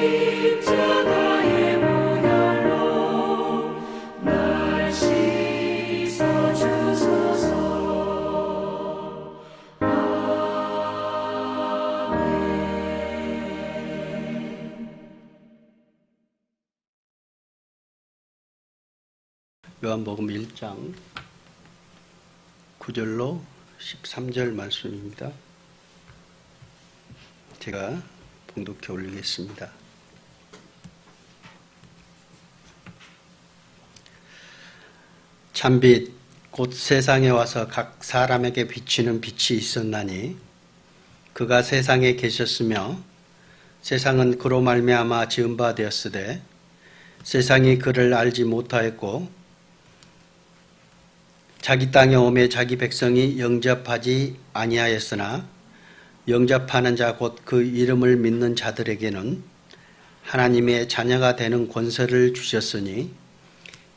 십자가의 보혈로 날 씻어주소서. 요한복음 1장 9절로 13절 말씀입니다. 제가 봉독해 올리겠습니다. 참빛 곧 세상에 와서 각 사람에게 비치는 빛이 있었나니 그가 세상에 계셨으며 세상은 그로 말미암아 지은 바 되었으되 세상이 그를 알지 못하였고 자기 땅에 오매 자기 백성이 영접하지 아니하였으나 영접하는 자 곧 그 이름을 믿는 자들에게는 하나님의 자녀가 되는 권세를 주셨으니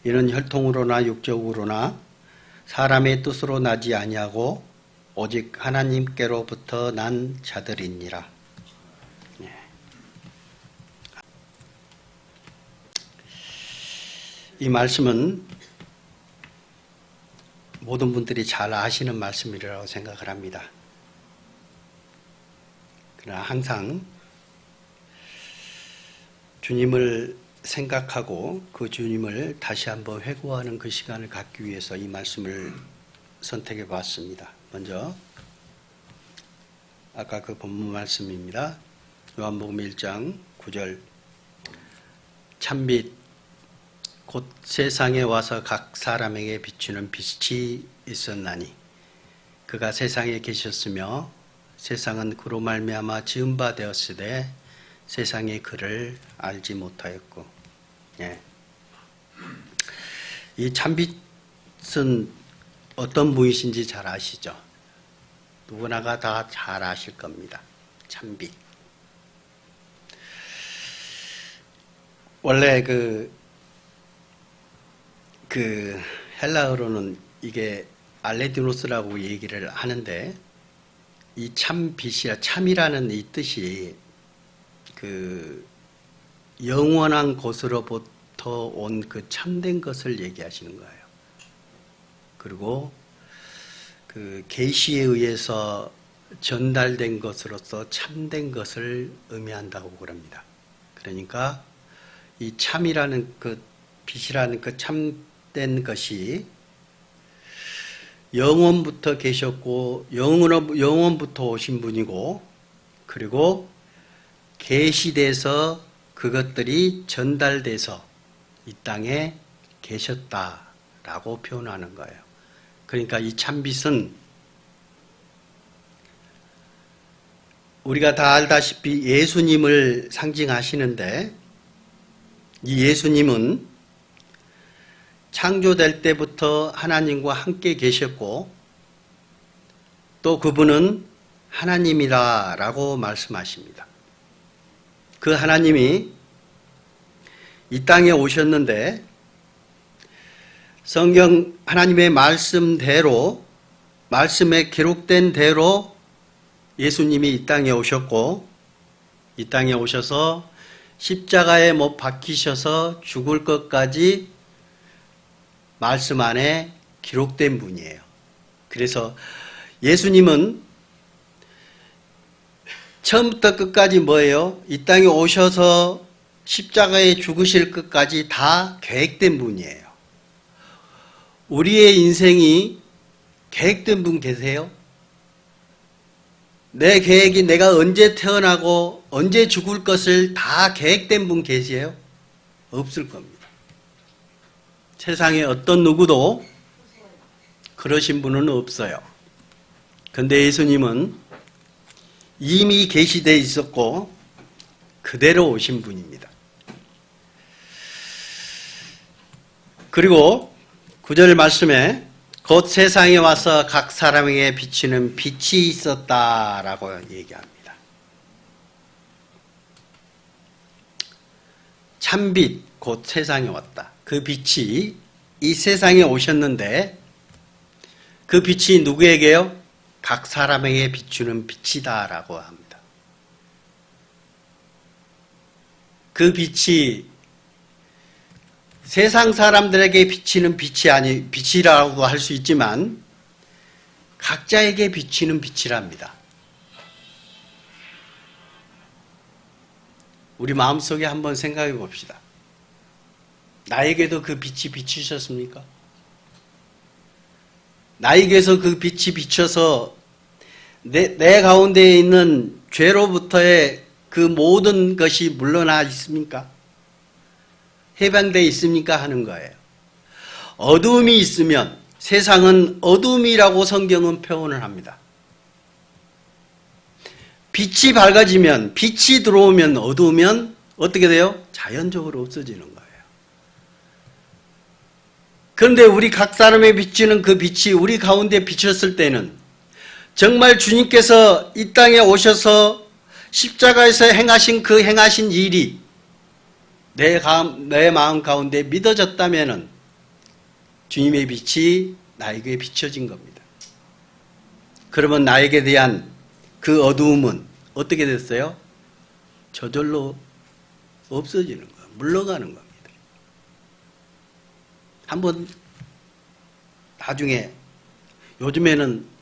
이는 혈통으로나 육적으로나 사람의 뜻으로 나지 아니하고 오직 하나님께로부터 난 자들이니라. 이 말씀은 모든 분들이 잘 아시는 말씀이라고 생각을 합니다. 그러나 항상 주님을 생각하고 그 주님을 다시 한번 회고하는 그 시간을 갖기 위해서 이 말씀을 선택해 봤습니다. 먼저 아까 그 본문 말씀입니다. 요한복음 1장 9절 참빛 곧 세상에 와서 각 사람에게 비추는 빛이 있었나니 그가 세상에 계셨으며 세상은 그로 말미암아 지은 바 되었으되 세상이 그를 알지 못하였고. 이 참빛은 어떤 분이신지 잘 아시죠? 누구나가 다 잘 아실 겁니다. 참빛. 원래 그 헬라어로는 이게 알레디노스라고 얘기를 하는데 이 참빛이라 참이라는 이 뜻이 그 영원한 곳으로부터 온 그 참된 것을 얘기하시는 거예요. 그리고 그 계시에 의해서 전달된 것으로서 참된 것을 의미한다고 그럽니다. 그러니까 이 참이라는 그 빛이라는 그 참된 것이 영원부터 계셨고 영원부터 오신 분이고 그리고 계시돼서 그것들이 전달돼서 이 땅에 계셨다라고 표현하는 거예요. 그러니까 이 참빛은 우리가 다 알다시피 예수님을 상징하시는데 이 예수님은 창조될 때부터 하나님과 함께 계셨고 또 그분은 하나님이라고 말씀하십니다. 그 하나님이 이 땅에 오셨는데 성경 하나님의 말씀대로 말씀에 기록된 대로 예수님이 이 땅에 오셨고 이 땅에 오셔서 십자가에 못 박히셔서 죽을 것까지 말씀 안에 기록된 분이에요. 그래서 예수님은 처음부터 끝까지 뭐예요? 이 땅에 오셔서 십자가에 죽으실 것까지 다 계획된 분이에요. 우리의 인생이 계획된 분 계세요? 내 계획이 내가 언제 태어나고 언제 죽을 것을 다 계획된 분 계세요? 없을 겁니다. 세상에 어떤 누구도 그러신 분은 없어요. 근데 예수님은 이미 계시되어 있었고 그대로 오신 분입니다. 그리고 9절 말씀에 곧 세상에 와서 각 사람에게 비치는 빛이 있었다라고 얘기합니다. 참빛 곧 세상에 왔다. 그 빛이 이 세상에 오셨는데 그 빛이 누구에게요? 각 사람에게 비추는 빛이다라고 합니다. 그 빛이 세상 사람들에게 비치는 빛이라고 할 수 있지만 각자에게 비치는 빛이랍니다. 우리 마음속에 한번 생각해 봅시다. 나에게도 그 빛이 비치셨습니까? 나에게서 그 빛이 비쳐서 내 가운데에 있는 죄로부터의 그 모든 것이 물러나 있습니까? 해방되어 있습니까? 하는 거예요. 어두움이 있으면, 세상은 어두움이라고 성경은 표현을 합니다. 빛이 밝아지면, 빛이 들어오면, 어두우면 어떻게 돼요? 자연적으로 없어지는 거예요. 그런데 우리 각 사람에 비치는 그 빛이 우리 가운데 비쳤을 때는 정말 주님께서 이 땅에 오셔서 십자가에서 행하신 그 행하신 일이 내 마음 가운데 믿어졌다면 주님의 빛이 나에게 비춰진 겁니다. 그러면 나에게 대한 그 어두움은 어떻게 됐어요? 저절로 없어지는 거예요. 물러가는 겁니다. 한번 나중에 요즘에는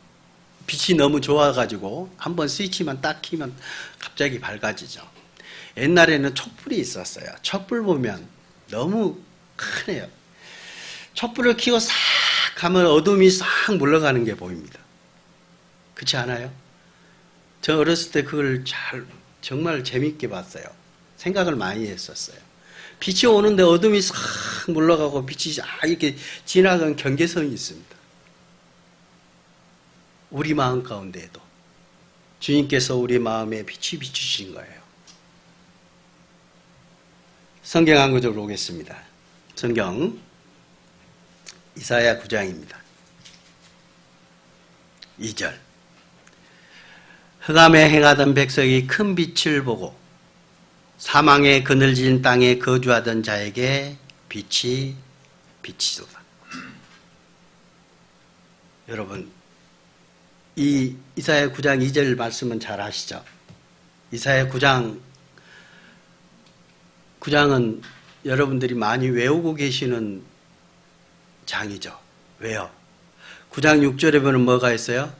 빛이 너무 좋아가지고 한번 스위치만 딱 키면 갑자기 밝아지죠. 옛날에는 촛불이 있었어요. 촛불 보면 너무 크네요. 촛불을 켜고 싹 가면 어둠이 싹 물러가는 게 보입니다. 그렇지 않아요? 저 어렸을 때 그걸 정말 재밌게 봤어요. 생각을 많이 했었어요. 빛이 오는데 어둠이 싹 물러가고 빛이 이렇게 지나가는 경계선이 있습니다. 우리 마음 가운데에도 주님께서 우리 마음에 빛이 비추신 거예요. 성경 한 구절 보겠습니다. 성경 이사야 9장입니다. 2절. 흑암에 행하던 백성이 큰 빛을 보고 사망의 그늘진 땅에 거주하던 자에게 빛이 비치도다. 여러분, 이 이사야 9장 2절 말씀은 잘 아시죠? 이사야 9장은 여러분들이 많이 외우고 계시는 장이죠. 왜요? 9장 6절에 보면 뭐가 있어요?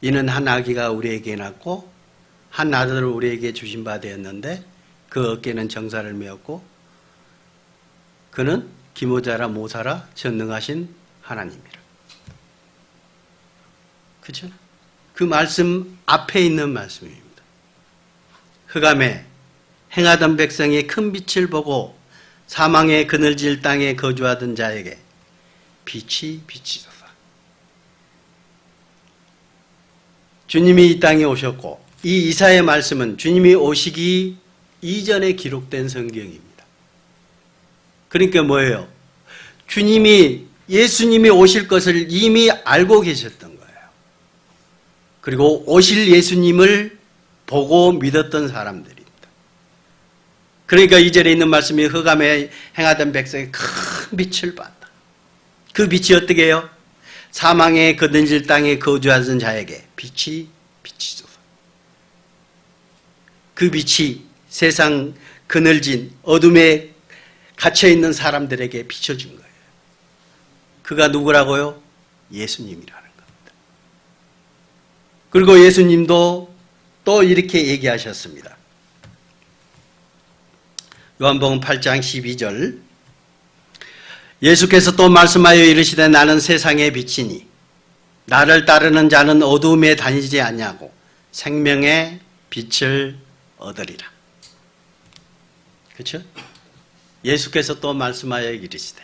이는 한 아기가 우리에게 낳고 한 아들을 우리에게 주신 바 되었는데 그 어깨는 정사를 메었고 그는 기모자라 모사라 전능하신 하나님이라. 그렇죠? 그 말씀 앞에 있는 말씀입니다. 흑암에 행하던 백성이 큰 빛을 보고 사망의 그늘질 땅에 거주하던 자에게 빛이 비치도다. 주님이 이 땅에 오셨고 이 이사야의 말씀은 주님이 오시기 이전에 기록된 성경입니다. 그러니까 뭐예요? 예수님이 오실 것을 이미 알고 계셨던 거예요. 그리고 오실 예수님을 보고 믿었던 사람들입니다. 그러니까 이 절에 있는 말씀이 흑암에 행하던 백성이 큰 빛을 봤다. 그 빛이 어떻게 해요? 사망의 그늘질 땅에 거주하던 자에게 빛이 비치소서. 그 빛이 세상 그늘진 어둠에 갇혀있는 사람들에게 비춰준 거예요. 그가 누구라고요? 예수님이라는 겁니다. 그리고 예수님도 또 이렇게 얘기하셨습니다. 요한복음 8장 12절. 예수께서 또 말씀하여 이르시되 나는 세상의 빛이니 나를 따르는 자는 어두움에 다니지 아니하고 생명의 빛을 얻으리라. 그렇죠? 예수께서 또 말씀하여 이르시되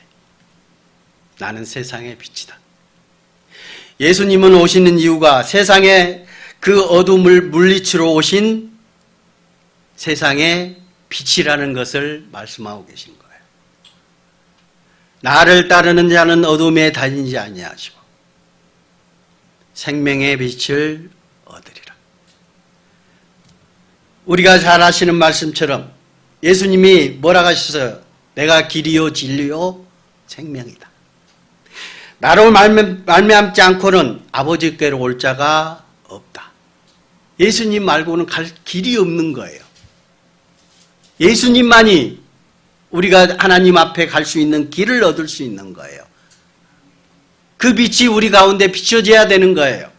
나는 세상의 빛이다. 예수님은 오시는 이유가 세상의 그 어둠을 물리치러 오신 세상의 빛이라는 것을 말씀하고 계신 거예요. 나를 따르는 자는 어둠에 다니지 아니하시고 생명의 빛을 얻으리라. 우리가 잘 아시는 말씀처럼 예수님이 뭐라고 하셨어요? 내가 길이요 진리요 생명이다. 나로 말미암지 않고는 아버지께로 올 자가 없다. 예수님 말고는 갈 길이 없는 거예요. 예수님만이 우리가 하나님 앞에 갈 수 있는 길을 얻을 수 있는 거예요. 그 빛이 우리 가운데 비춰져야 되는 거예요.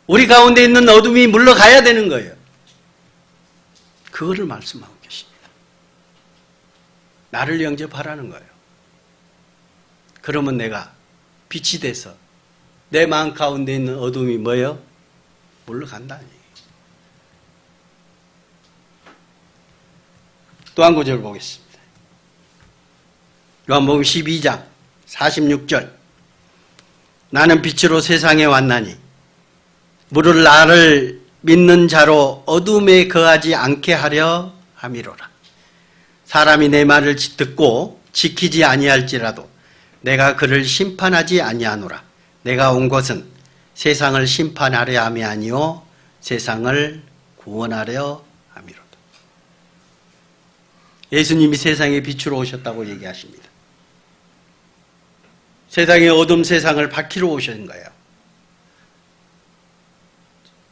우리 가운데 있는 어둠이 물러가야 되는 거예요. 그거를 말씀하고 계십니다. 나를 영접하라는 거예요. 그러면 내가 빛이 돼서 내 마음 가운데 있는 어둠이 뭐예요? 물러간다는 얘기예요. 또 한 구절 보겠습니다. 요한복음 12장 46절. 나는 빛으로 세상에 왔나니 무릇 나를 믿는 자로 어둠에 거하지 않게 하려 함이로라. 사람이 내 말을 듣고 지키지 아니할지라도 내가 그를 심판하지 아니하노라. 내가 온 것은 세상을 심판하려 함이 아니요 세상을 구원하려 함이로다. 예수님이 세상의 빛으로 오셨다고 얘기하십니다. 세상의 어둠 세상을 밝히러 오신 거예요.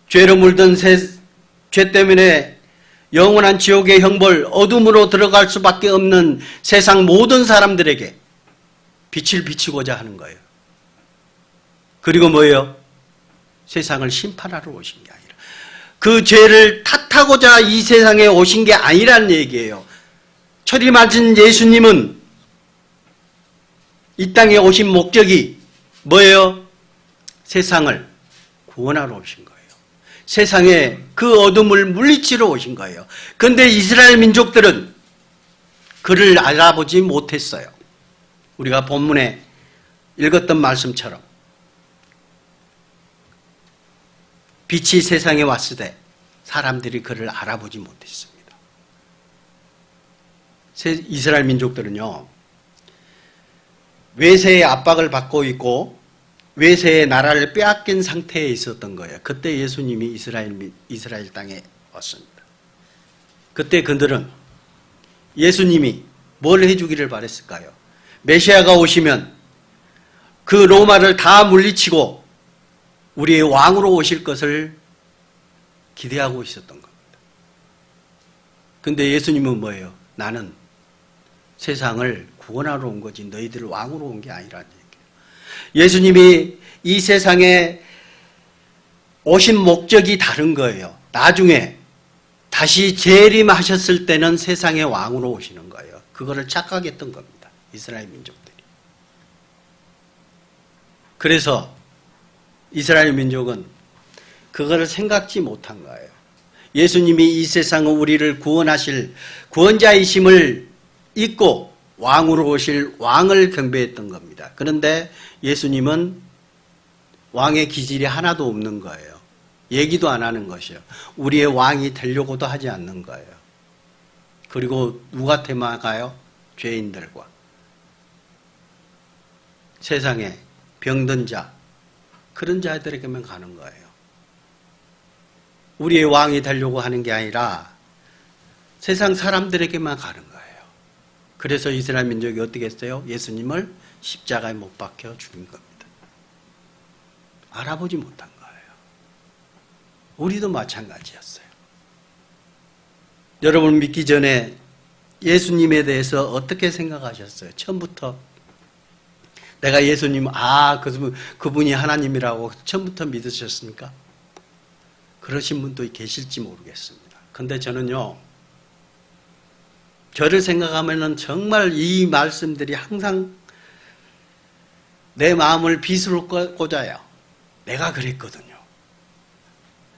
죄로 물든 죄 때문에 영원한 지옥의 형벌, 어둠으로 들어갈 수밖에 없는 세상 모든 사람들에게 빛을 비추고자 하는 거예요. 그리고 뭐예요? 세상을 심판하러 오신 게 아니라 그 죄를 탓하고자 이 세상에 오신 게 아니라는 얘기예요. 철이 맞은 예수님은 이 땅에 오신 목적이 뭐예요? 세상을 구원하러 오신 거예요. 세상에 그 어둠을 물리치러 오신 거예요. 그런데 이스라엘 민족들은 그를 알아보지 못했어요. 우리가 본문에 읽었던 말씀처럼 빛이 세상에 왔을 때 사람들이 그를 알아보지 못했습니다. 이스라엘 민족들은요, 외세의 압박을 받고 있고 외세의 나라를 빼앗긴 상태에 있었던 거예요. 그때 예수님이 이스라엘 땅에 왔습니다. 그때 그들은 예수님이 뭘 해주기를 바랬을까요? 메시아가 오시면 그 로마를 다 물리치고 우리의 왕으로 오실 것을 기대하고 있었던 겁니다. 그런데 예수님은 뭐예요? 나는 세상을 구원하러 온 거지 너희들을 왕으로 온 게 아니라는 얘기예요. 예수님이 이 세상에 오신 목적이 다른 거예요. 나중에 다시 재림하셨을 때는 세상의 왕으로 오시는 거예요. 그거를 착각했던 겁니다. 이스라엘 민족들이. 그래서 이스라엘 민족은 그거를 생각지 못한 거예요. 예수님이 이 세상을 우리를 구원하실 구원자이심을 잊고 왕으로 오실 왕을 경배했던 겁니다. 그런데 예수님은 왕의 기질이 하나도 없는 거예요. 얘기도 안 하는 것이요. 우리의 왕이 되려고도 하지 않는 거예요. 그리고 누가 대마가요? 죄인들과 세상에 병든 자, 그런 자들에게만 가는 거예요. 우리의 왕이 되려고 하는 게 아니라 세상 사람들에게만 가는 거예요. 그래서 이스라엘 민족이 어떻게 했어요? 예수님을 십자가에 못 박혀 죽인 겁니다. 알아보지 못한 거예요. 우리도 마찬가지였어요. 여러분 믿기 전에 예수님에 대해서 어떻게 생각하셨어요? 처음부터 내가 예수님, 그분이 하나님이라고 처음부터 믿으셨습니까? 그러신 분도 계실지 모르겠습니다. 근데 저는요, 저를 생각하면은 정말 이 말씀들이 항상 내 마음을 빗으로 꽂아요. 내가 그랬거든요.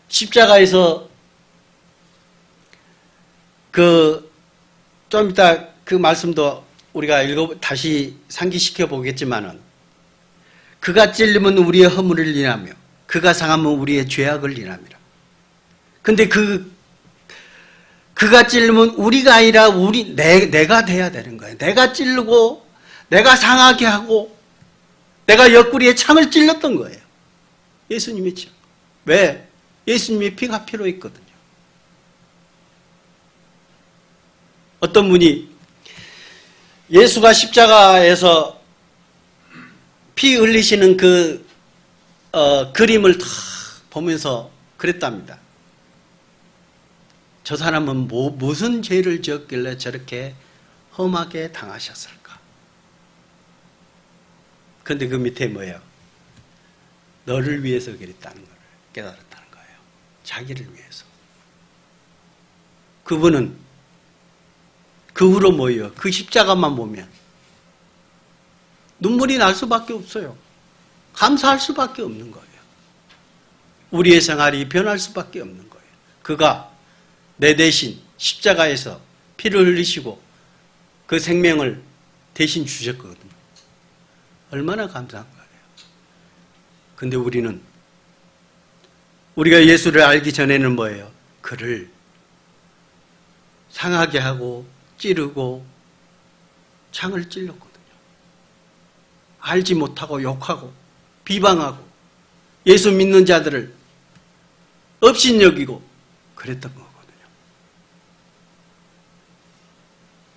십자가에서 좀 이따 그 말씀도 우리가 다시 상기시켜 보겠지만은 그가 찔리면 우리의 허물을 인하며 그가 상하면 우리의 죄악을 인함이라. 근데 그가 찔리면 우리가 아니라 내가 돼야 되는 거예요. 내가 찌르고 내가 상하게 하고 내가 옆구리에 창을 찔렀던 거예요. 예수님이 참. 왜? 예수님이 피가 필요했거든요. 어떤 분이 예수가 십자가에서 피 흘리시는 그림을 다 보면서 그랬답니다. 저 사람은 무슨 죄를 지었길래 저렇게 험하게 당하셨을까? 근데 그 밑에 뭐예요? 너를 위해서 그랬다는 걸 깨달았다는 거예요. 자기를 위해서. 그분은 그 후로 뭐예요? 그 십자가만 보면 눈물이 날 수밖에 없어요. 감사할 수밖에 없는 거예요. 우리의 생활이 변할 수밖에 없는 거예요. 그가 내 대신 십자가에서 피를 흘리시고 그 생명을 대신 주셨거든요. 얼마나 감사한 거예요. 근데 우리는 우리가 예수를 알기 전에는 뭐예요? 그를 상하게 하고 찌르고 창을 찔렀거든요. 알지 못하고 욕하고 비방하고 예수 믿는 자들을 업신여기고 그랬던 거거든요.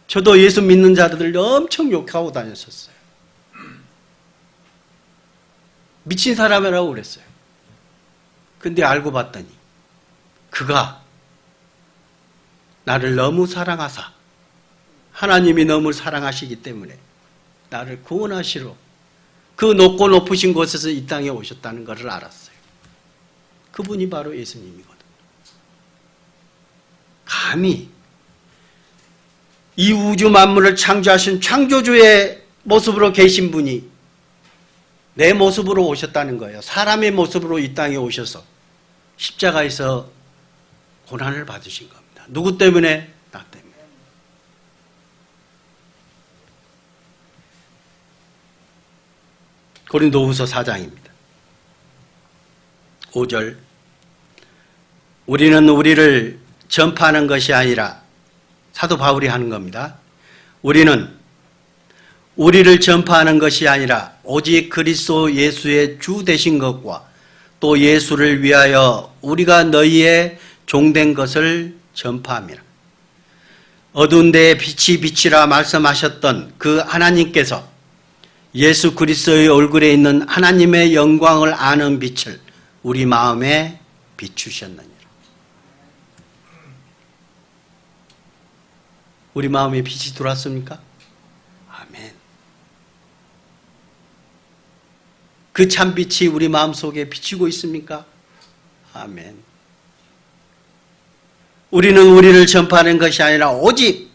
저도 예수 믿는 자들을 엄청 욕하고 다녔었어요. 미친 사람이라고 그랬어요. 근데 알고 봤더니 그가 나를 너무 사랑하사 하나님이 너무 사랑하시기 때문에 나를 구원하시러 그 높고 높으신 곳에서 이 땅에 오셨다는 것을 알았어요. 그분이 바로 예수님이거든요. 감히 이 우주 만물을 창조하신 창조주의 모습으로 계신 분이 내 모습으로 오셨다는 거예요. 사람의 모습으로 이 땅에 오셔서 십자가에서 고난을 받으신 겁니다. 누구 때문에? 나 때문에. 고린도후서 4장입니다. 5절. 우리는 우리를 전파하는 것이 아니라 사도 바울이 하는 겁니다. 우리는 우리를 전파하는 것이 아니라 오직 그리스도 예수의 주 되신 것과 또 예수를 위하여 우리가 너희의 종된 것을 전파함이라. 어두운 데에 빛이 빛이라 말씀하셨던 그 하나님께서 예수 그리스도의 얼굴에 있는 하나님의 영광을 아는 빛을 우리 마음에 비추셨느니라. 우리 마음에 빛이 들어왔습니까? 아멘. 그 참빛이 우리 마음속에 비치고 있습니까? 아멘. 우리는 우리를 전파하는 것이 아니라 오직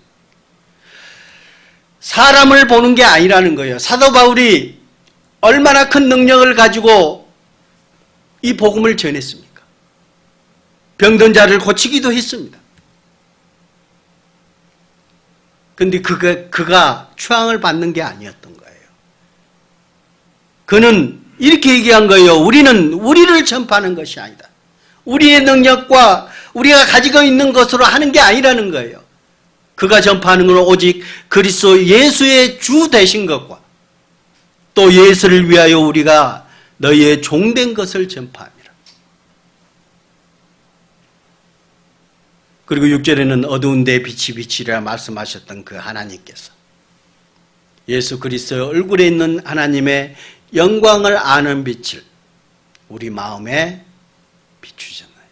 사람을 보는 게 아니라는 거예요. 사도 바울이 얼마나 큰 능력을 가지고 이 복음을 전했습니까? 병든 자를 고치기도 했습니다. 근데 그가 추앙을 받는 게 아니었던 거예요. 그는 이렇게 얘기한 거예요. 우리는 우리를 전파하는 것이 아니다. 우리의 능력과 우리가 가지고 있는 것으로 하는 게 아니라는 거예요. 그가 전파하는 건 오직 그리스도 예수의 주 되신 것과 또 예수를 위하여 우리가 너희의 종된 것을 전파합니다. 그리고 6절에는 어두운 데 빛이 빛이라 말씀하셨던 그 하나님께서 예수 그리스도의 얼굴에 있는 하나님의 영광을 아는 빛을 우리 마음에 비추셨나이다.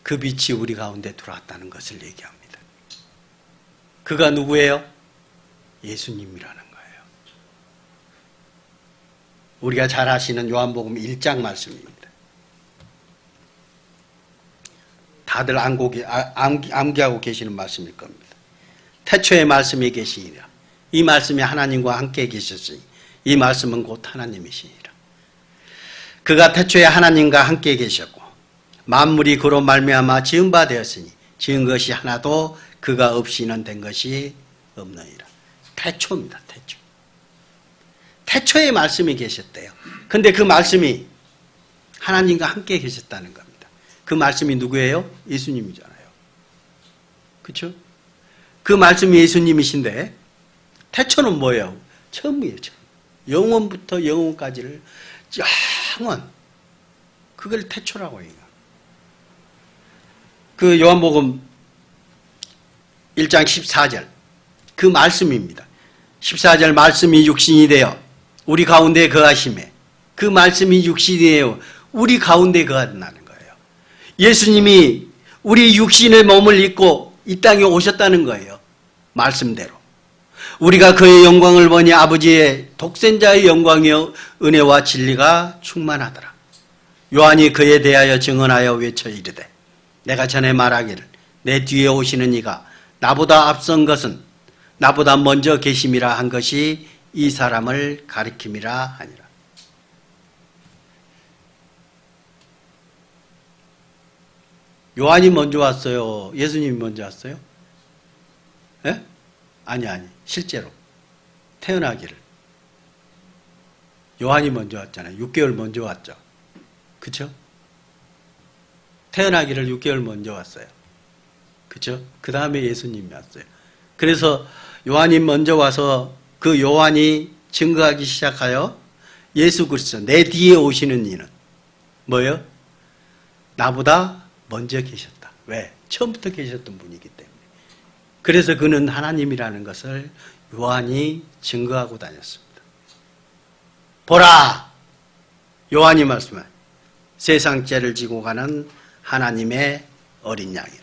그 빛이 우리 가운데 들어왔다는 것을 얘기합니다. 그가 누구예요? 예수님이라는 거예요. 우리가 잘 아시는 요한복음 1장 말씀입니다. 다들 암기하고 계시는 말씀일 겁니다. 태초에 말씀이 계시니라. 이 말씀이 하나님과 함께 계셨으니 이 말씀은 곧 하나님이시니라. 그가 태초에 하나님과 함께 계셨고 만물이 그로 말미암아 지은 바 되었으니 지은 것이 하나도 그가 없이는 된 것이 없느니라. 태초입니다. 태초. 태초에 말씀이 계셨대요. 근데 그 말씀이 하나님과 함께 계셨다는 겁니다. 그 말씀이 누구예요? 예수님이잖아요. 그렇죠? 그 말씀이 예수님이신데 태초는 뭐예요? 처음이에요. 처음. 영원부터 영원까지를 영원. 그걸 태초라고 해요. 그 요한복음 1장 14절 그 말씀입니다. 14절 말씀이 육신이 되어 우리 가운데 거하심에 그 말씀이 육신이 되어 우리 가운데 거한다는 거예요. 예수님이 우리 육신의 몸을 입고 이 땅에 오셨다는 거예요. 말씀대로. 우리가 그의 영광을 보니 아버지의 독생자의 영광이요 은혜와 진리가 충만하더라. 요한이 그에 대하여 증언하여 외쳐 이르되 내가 전에 말하기를 내 뒤에 오시는 이가 나보다 앞선 것은 나보다 먼저 계심이라 한 것이 이 사람을 가리킴이라 하니라. 요한이 먼저 왔어요? 예수님이 먼저 왔어요? 예? 아니 실제로 태어나기를 요한이 먼저 왔잖아요. 6개월 먼저 왔죠. 그쵸? 태어나기를 6개월 먼저 왔어요. 그쵸? 그 다음에 예수님이 왔어요. 그래서 요한이 먼저 와서 그 요한이 증거하기 시작하여 예수 그리스도 내 뒤에 오시는 이는 뭐예요? 나보다 먼저 계셨다. 왜? 처음부터 계셨던 분이기 때문에. 그래서 그는 하나님이라는 것을 요한이 증거하고 다녔습니다. 보라! 요한이 말씀한 세상 죄를 지고 가는 하나님의 어린 양이로다.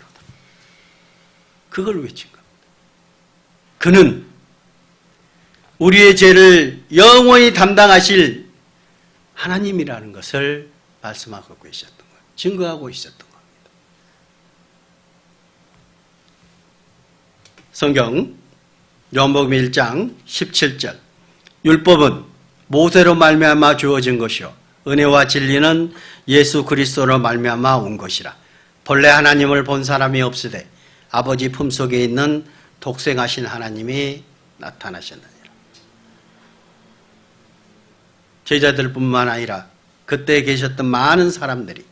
그걸 외친 겁니다. 그는 우리의 죄를 영원히 담당하실 하나님이라는 것을 말씀하고 계셨던 거예요. 증거하고 있었던 겁니다. 성경 요한복음 1장 17절 율법은 모세로 말미암아 주어진 것이요 은혜와 진리는 예수 그리스도로 말미암아 온 것이라. 본래 하나님을 본 사람이 없으되 아버지 품속에 있는 독생하신 하나님이 나타나셨느니라. 제자들뿐만 아니라 그때 계셨던 많은 사람들이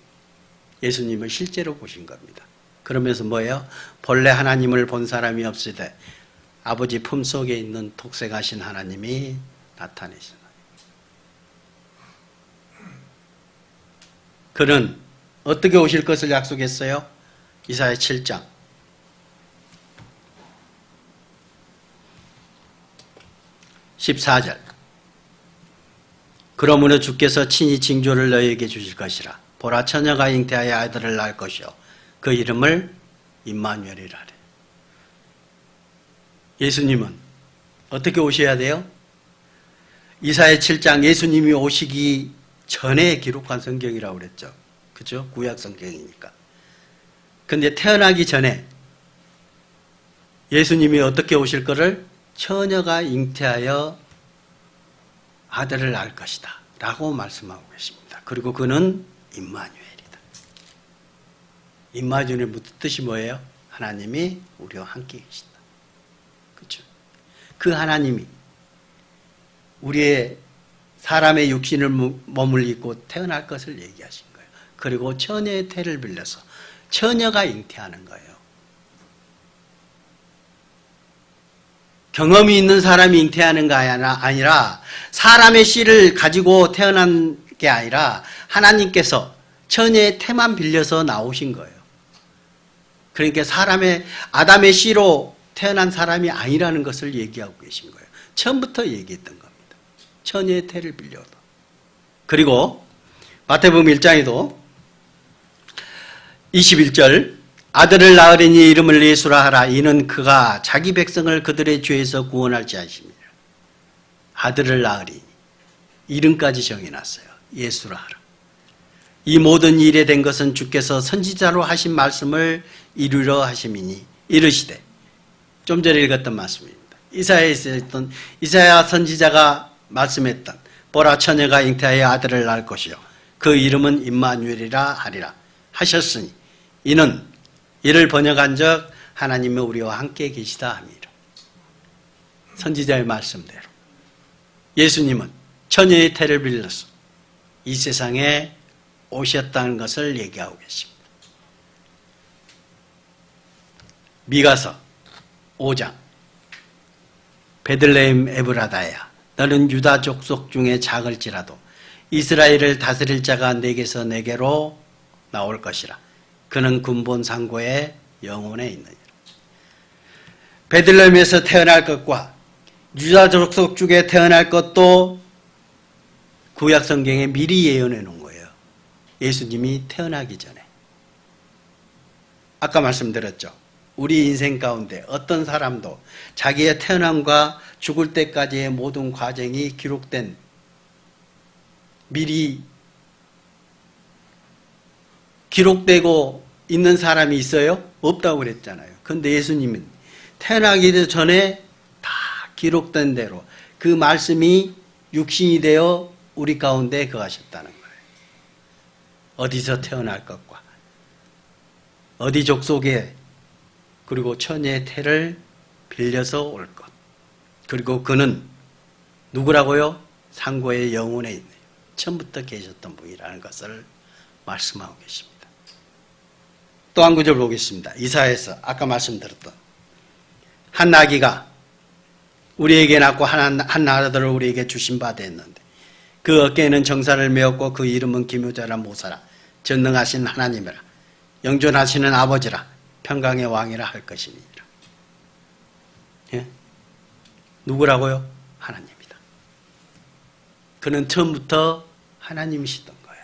예수님을 실제로 보신 겁니다. 그러면서 뭐예요? 본래 하나님을 본 사람이 없으되 아버지 품속에 있는 독생하신 하나님이 나타내시나. 그는 어떻게 오실 것을 약속했어요? 이사야 7장 14절 그러므로 주께서 친히 징조를 너희에게 주실 것이라. 보라 처녀가 잉태하여 아들을 낳을 것이요 그 이름을 임마누엘이라 하래. 예수님은 어떻게 오셔야 돼요? 이사야 7장 예수님이 오시기 전에 기록한 성경이라고 그랬죠. 그죠? 구약 성경이니까. 근데 태어나기 전에 예수님이 어떻게 오실 거를 처녀가 잉태하여 아들을 낳을 것이다 라고 말씀하고 계십니다. 그리고 그는 임마누엘이다. 임마누엘의 뜻이 뭐예요? 하나님이 우리와 함께 계신다. 그렇죠? 그 하나님이 우리의 사람의 육신을 몸을 입고 태어날 것을 얘기하신 거예요. 그리고 처녀의 태를 빌려서 처녀가 잉태하는 거예요. 경험이 있는 사람이 잉태하는 게 아니라 사람의 씨를 가지고 태어난 게 아니라 하나님께서 처녀의 태만 빌려서 나오신 거예요. 그러니까 아담의 씨로 태어난 사람이 아니라는 것을 얘기하고 계신 거예요. 처음부터 얘기했던 겁니다. 처녀의 태를 빌려도. 그리고 마태복음 1장에도 21절 아들을 낳으리니 이름을 예수라 하라. 이는 그가 자기 백성을 그들의 죄에서 구원할지 하심이라. 아들을 낳으리니 이름까지 정해놨어요. 예수라 하라. 이 모든 일에 된 것은 주께서 선지자로 하신 말씀을 이루려 하심이니 이르시되 좀 전에 읽었던 말씀입니다. 이사야 선지자가 말씀했던 보라 처녀가 잉태하여 아들을 낳을 것이요 그 이름은 임마누엘이라 하리라 하셨으니 이는 이를 번역한즉 하나님이 우리와 함께 계시다 함이라. 선지자의 말씀대로 예수님은 처녀의 태를 빌려서 이 세상에 오셨다는 것을 얘기하고 계십니다. 미가서 5장 베들레헴 에브라다야 너는 유다 족속 중에 작을지라도 이스라엘을 다스릴 자가 내게서 내게로 나올 것이라. 그는 근본 상고의 영혼에 있느니라. 베들레헴에서 태어날 것과 유다 족속 중에 태어날 것도 구약 성경에 미리 예언해 놓은 거예요. 예수님이 태어나기 전에. 아까 말씀드렸죠. 우리 인생 가운데 어떤 사람도 자기의 태어남과 죽을 때까지의 모든 과정이 기록된 미리 기록되고 있는 사람이 있어요? 없다고 그랬잖아요. 그런데 예수님은 태어나기 전에 다 기록된 대로 그 말씀이 육신이 되어 우리 가운데 거하셨다는 거예요. 어디서 태어날 것과 어디 족속에 그리고 처녀의 태를 빌려서 올 것. 그리고 그는 누구라고요? 상고의 영혼에 있네요. 처음부터 계셨던 분이라는 것을 말씀하고 계십니다. 또 한 구절 보겠습니다. 이사야에서 아까 말씀드렸던 한 나귀가 우리에게 낳고 한 아들을 우리에게 주신 바 되었는데 그 어깨에는 정사를 메었고 그 이름은 기묘자라 모사라 전능하신 하나님이라 영존하시는 아버지라 평강의 왕이라 할 것이니라. 예? 누구라고요? 하나님이다. 그는 처음부터 하나님이시던 거예요.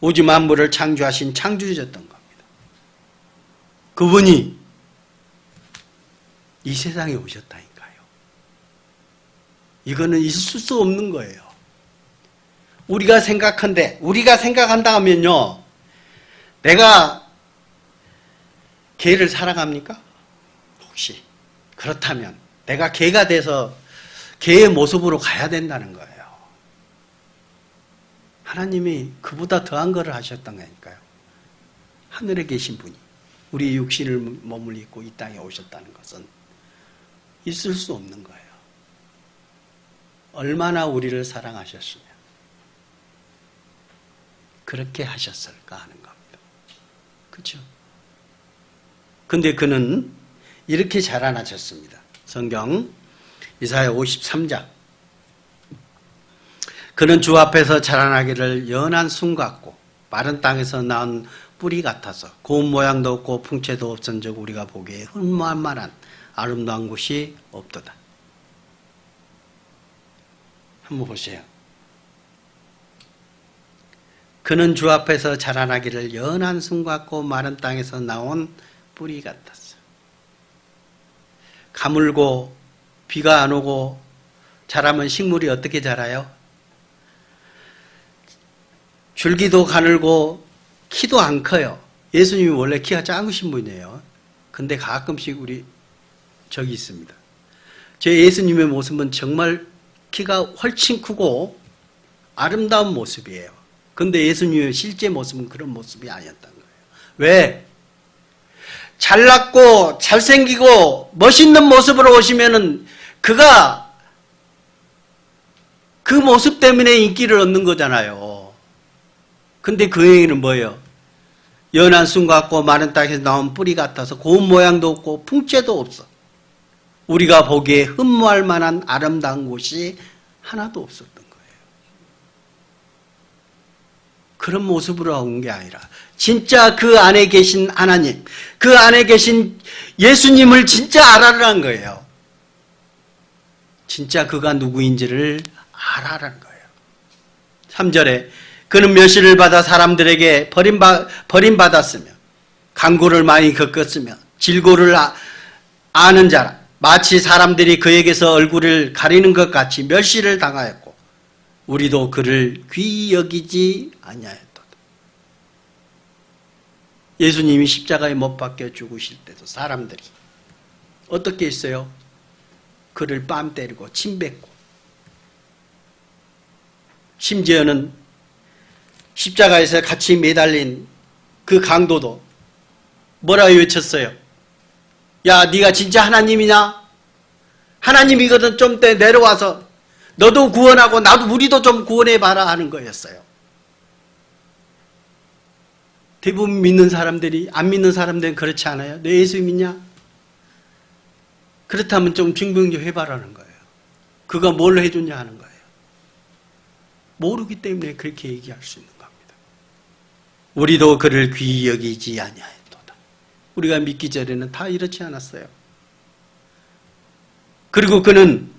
우주 만물을 창조하신 창조주였던 겁니다. 그분이 이 세상에 오셨다니까요. 이거는 있을 수 없는 거예요. 우리가 생각한다 하면요, 내가 개를 사랑합니까? 혹시 그렇다면 내가 개가 돼서 개의 모습으로 가야 된다는 거예요. 하나님이 그보다 더한 것을 하셨던 거니까요. 하늘에 계신 분이 우리 육신을 몸을 입고 이 땅에 오셨다는 것은 있을 수 없는 거예요. 얼마나 우리를 사랑하셨으면 그렇게 하셨을까 하는 겁니다. 그렇죠? 근데 그는 이렇게 자라나셨습니다. 성경 이사야 53장. 그는 주 앞에서 자라나기를 연한 순 같고 마른 땅에서 나온 뿌리 같아서 고운 모양도 없고 풍채도 없은즉 우리가 보기에 흠모할 만한 아름다운 곳이 없도다. 한번 보세요. 그는 주 앞에서 자라나기를 연한 순 같고 마른 땅에서 나온 뿌리 같았어. 가물고 비가 안 오고 자라면 식물이 어떻게 자라요? 줄기도 가늘고 키도 안 커요. 예수님이 원래 키가 작으신 분이에요. 근데 가끔씩 우리 저기 있습니다. 제 예수님의 모습은 정말 키가 훨씬 크고 아름다운 모습이에요. 근데 예수님의 실제 모습은 그런 모습이 아니었던 거예요. 왜? 잘났고 잘생기고 멋있는 모습으로 오시면은 그가 그 모습 때문에 인기를 얻는 거잖아요. 근데 그 얘기는 뭐예요? 연한 순 같고 마른 땅에서 나온 뿌리 같아서 고운 모양도 없고 풍채도 없어. 우리가 보기에 흠모할 만한 아름다운 곳이 하나도 없었던 거예요. 그런 모습으로 온 게 아니라 진짜 그 안에 계신 하나님, 그 안에 계신 예수님을 진짜 알아라는 거예요. 진짜 그가 누구인지를 알아라는 거예요. 3절에 그는 멸시를 받아 사람들에게 버림받았으며 강구를 많이 겪었으며 질고를 아는 자라 마치 사람들이 그에게서 얼굴을 가리는 것 같이 멸시를 당하였고 우리도 그를 귀히 여기지 아니하였도다. 예수님이 십자가에 못 박혀 죽으실 때도 사람들이 어떻게 했어요? 그를 뺨 때리고 침 뱉고 심지어는 십자가에서 같이 매달린 그 강도도 뭐라 외쳤어요? 야, 네가 진짜 하나님이냐? 하나님이거든. 좀 때 내려와서 너도 구원하고 나도 우리도 좀 구원해봐라 하는 거였어요. 대부분 믿는 사람들이, 안 믿는 사람들은 그렇지 않아요? 너 예수 믿냐? 그렇다면 좀 증명 좀 해봐라는 거예요. 그가 뭘 해줬냐 하는 거예요. 모르기 때문에 그렇게 얘기할 수 있는 겁니다. 우리도 그를 귀히 여기지 아니하였도다. 우리가 믿기 전에는 다 이렇지 않았어요. 그리고 그는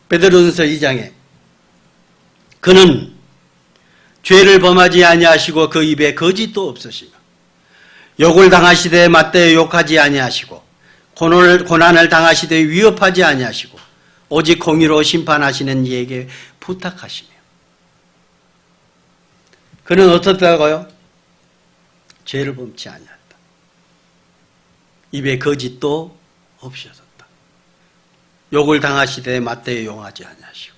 베드로전서 2장에 그는 죄를 범하지 아니하시고 그 입에 거짓도 없으시며 욕을 당하시되 맞대어 욕하지 아니하시고 고난을 당하시되 위협하지 아니하시고 오직 공의로 심판하시는 이에게 부탁하시며 그는 어떻다고요? 죄를 범치 아니하였다. 입에 거짓도 없으셨다. 욕을 당하시되 맞대어 용하지 아니하시고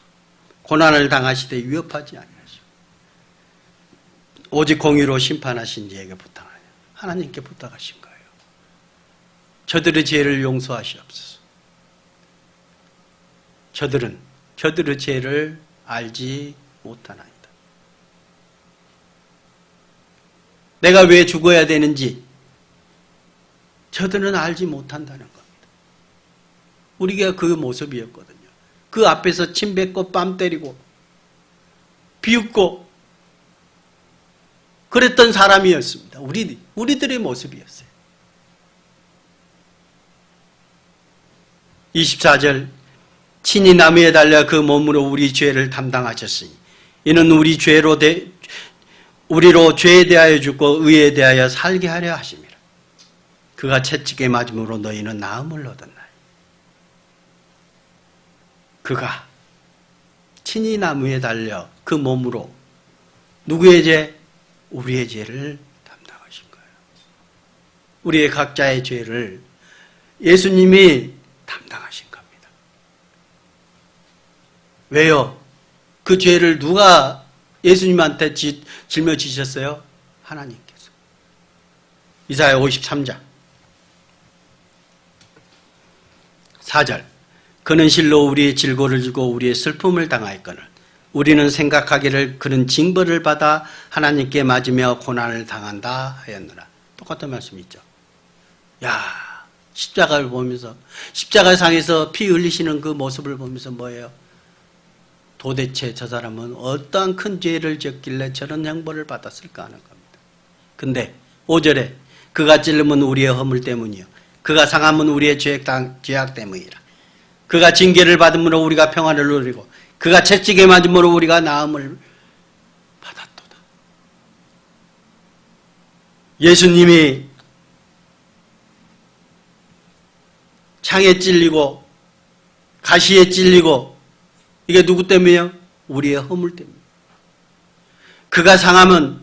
고난을 당하시되 위협하지 아니하시고 오직 공의로 심판하신 이에게 부탁하냐. 하나님께 부탁하신 거예요. 저들의 죄를 용서하시옵소서. 저들의 죄를 알지 못하나이다. 내가 왜 죽어야 되는지 저들은 알지 못한다는 겁니다. 우리가 그 모습이었거든요. 그 앞에서 침 뱉고 뺨 때리고 비웃고 그랬던 사람이었습니다. 우리들의 모습이었어요. 24절 친히 나무에 달려 그 몸으로 우리 죄를 담당하셨으니 이는 우리로 죄에 대하여 죽고 의에 대하여 살게 하려 하심이라. 그가 채찍에 맞음으로 너희는 나음을 얻었나니. 그가 친히 나무에 달려 그 몸으로 누구의 죄? 우리의 죄를 담당하신 거예요. 우리의 각자의 죄를 예수님이 담당하신 겁니다. 왜요? 그 죄를 누가 예수님한테 짊어지셨어요? 하나님께서. 이사야 53장 4절 그는 실로 우리의 질고를 지고 우리의 슬픔을 당하였거늘 우리는 생각하기를 그는 징벌을 받아 하나님께 맞으며 고난을 당한다 하였느라. 똑같은 말씀이 있죠. 야, 십자가를 보면서 십자가상에서 피 흘리시는 그 모습을 보면서 뭐예요? 도대체 저 사람은 어떠한 큰 죄를 지었길래 저런 형벌을 받았을까 하는 겁니다. 근데 5절에 그가 찔림은 우리의 허물 때문이요 그가 상함은 우리의 죄악 때문이라. 그가 징계를 받음으로 우리가 평안을 누리고 그가 채찍에 맞음으로 우리가 나음을 받았도다. 예수님이 창에 찔리고 가시에 찔리고 이게 누구 때문이에요? 우리의 허물 때문에. 그가 상함은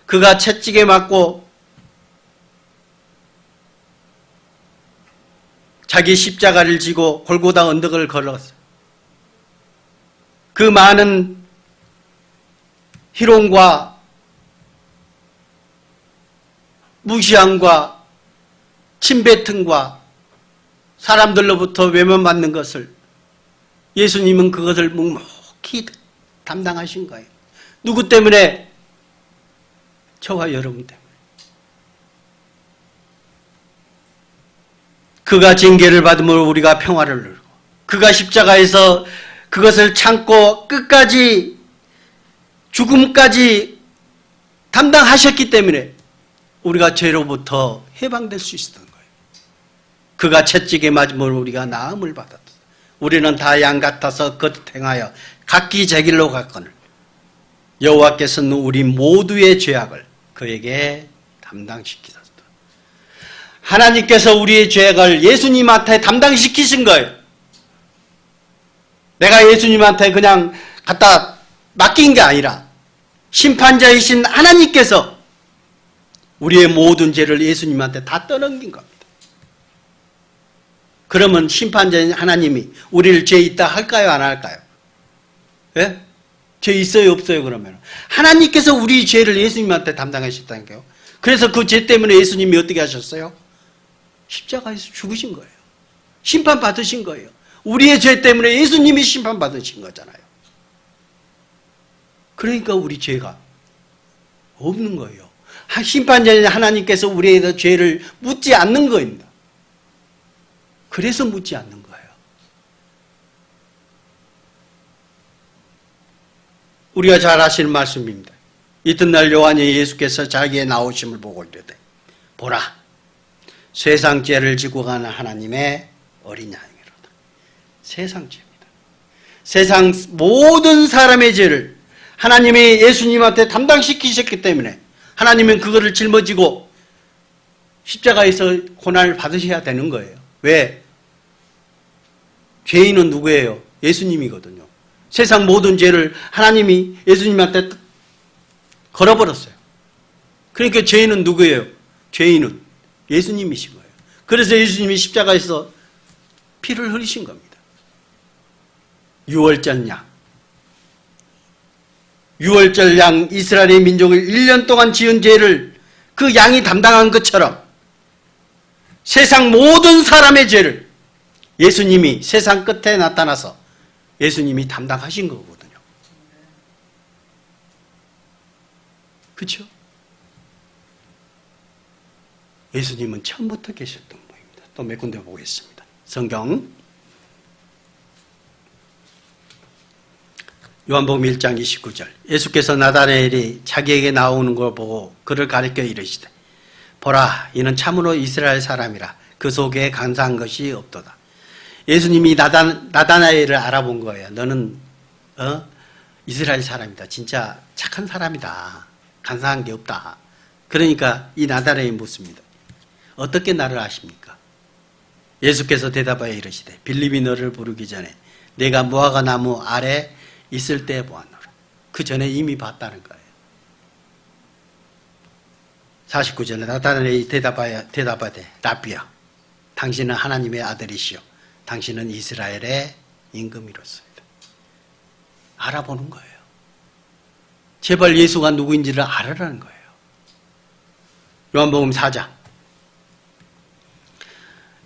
그가 채찍에 맞고 자기 십자가를 지고 골고다 언덕을 걸었어요. 그 많은 희롱과 무시함과 침뱉음과 사람들로부터 외면받는 것을 예수님은 그것을 묵묵히 담당하신 거예요. 누구 때문에? 저와 여러분 때문에. 그가 징계를 받음으로 우리가 평화를 누리고 그가 십자가에서 그것을 참고 끝까지 죽음까지 담당하셨기 때문에 우리가 죄로부터 해방될 수 있었던 거예요. 그가 채찍에 맞음으로 우리가 나음을 받았다. 우리는 다 양 같아서 겉행하여 각기 제 길로 갔거늘 여호와께서는 우리 모두의 죄악을 그에게 담당시키셨다. 하나님께서 우리의 죄악을 예수님한테 담당시키신 거예요. 내가 예수님한테 그냥 갖다 맡긴 게 아니라 심판자이신 하나님께서 우리의 모든 죄를 예수님한테 다 떠넘긴 겁니다. 그러면 심판자인 하나님이 우리를 죄 있다 할까요? 안 할까요? 예? 죄 있어요? 없어요? 그러면 하나님께서 우리 죄를 예수님한테 담당하셨다니까요. 그래서 그 죄 때문에 예수님이 어떻게 하셨어요? 십자가에서 죽으신 거예요. 심판받으신 거예요. 우리의 죄 때문에 예수님이 심판받으신 거잖아요. 그러니까 우리 죄가 없는 거예요. 심판자인 하나님께서 우리의 죄를 묻지 않는 거입니다. 그래서 묻지 않는 거예요. 우리가 잘 아시는 말씀입니다. 이튿날 요한이 예수께서 자기의 나오심을 보고 이르되 보라 세상 죄를 지고 가는 하나님의 어린 양이로다. 세상 죄입니다. 세상 모든 사람의 죄를 하나님이 예수님한테 담당시키셨기 때문에 하나님은 그거를 짊어지고 십자가에서 고난을 받으셔야 되는 거예요. 왜? 죄인은 누구예요? 예수님이거든요. 세상 모든 죄를 하나님이 예수님한테 걸어버렸어요. 그러니까 죄인은 누구예요? 죄인은 예수님이신 거예요. 그래서 예수님이 십자가에서 피를 흘리신 겁니다. 유월절 양. 유월절 양 이스라엘의 민족을 1년 동안 지은 죄를 그 양이 담당한 것처럼 세상 모든 사람의 죄를 예수님이 세상 끝에 나타나서 예수님이 담당하신 거거든요. 그렇죠? 예수님은 처음부터 계셨던 분입니다. 또 몇 군데 보겠습니다. 성경 요한복음 1장 29절 예수께서 나다나엘이 자기에게 나오는 걸 보고 그를 가리켜 이르시되 보라 이는 참으로 이스라엘 사람이라 그 속에 간사한 것이 없도다. 예수님이 나다나엘을 알아본 거예요. 너는 이스라엘 사람이다. 진짜 착한 사람이다. 간사한 게 없다. 그러니까 이 나다나엘이 묻습니다. 어떻게 나를 아십니까? 예수께서 대답하여 이르시되 빌립이 너를 부르기 전에 내가 무화과 나무 아래 있을 때 보았노라. 그 전에 이미 봤다는 거예요. 49절에 나다나엘이 대답하되 라비여 당신은 하나님의 아들이시오 당신은 이스라엘의 임금이로소이다. 알아보는 거예요. 제발 예수가 누구인지를 알아라는 거예요. 요한복음 4장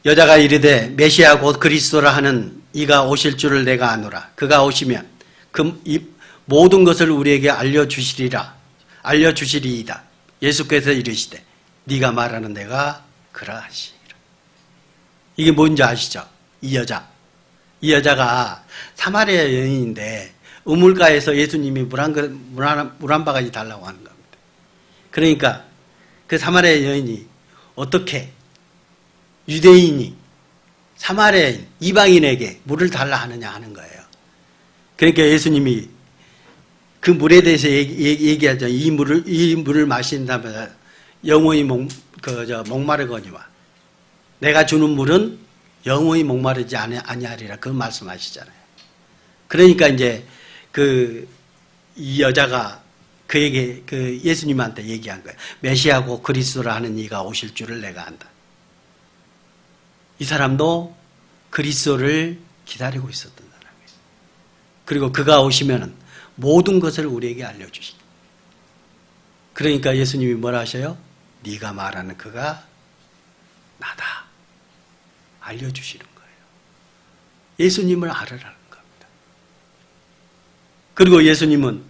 여자가 이르되 메시아 곧 그리스도라 하는 이가 오실 줄을 내가 아노라. 그가 오시면 이 모든 것을 우리에게 알려주시리이다. 예수께서 이르시되 네가 말하는 내가 그러하시니라. 이게 뭔지 아시죠? 이 여자가 사마리아 여인인데 우물가에서 예수님이 물 한 바가지 달라고 하는 겁니다. 그러니까 그 사마리아 여인이 어떻게 유대인이 사마리아인 이방인에게 물을 달라 하느냐 하는 거예요. 그러니까 예수님이 그 물에 대해서 얘기하죠. 이 물을 마신다면 영원히 목마르거니와 내가 주는 물은 영원히 목마르지 아니하리라 그 말씀하시잖아요. 그러니까 이제 이 여자가 그에게 예수님한테 얘기한 거예요. 메시아고 그리스도라 하는 이가 오실 줄을 내가 안다. 이 사람도 그리스도를 기다리고 있었던 사람이에요. 그리고 그가 오시면은 모든 것을 우리에게 알려주십니다. 그러니까 예수님이 뭐라 하셔요? 네가 말하는 그가 나다. 알려주시는 거예요. 예수님을 알으라는 겁니다. 그리고 예수님은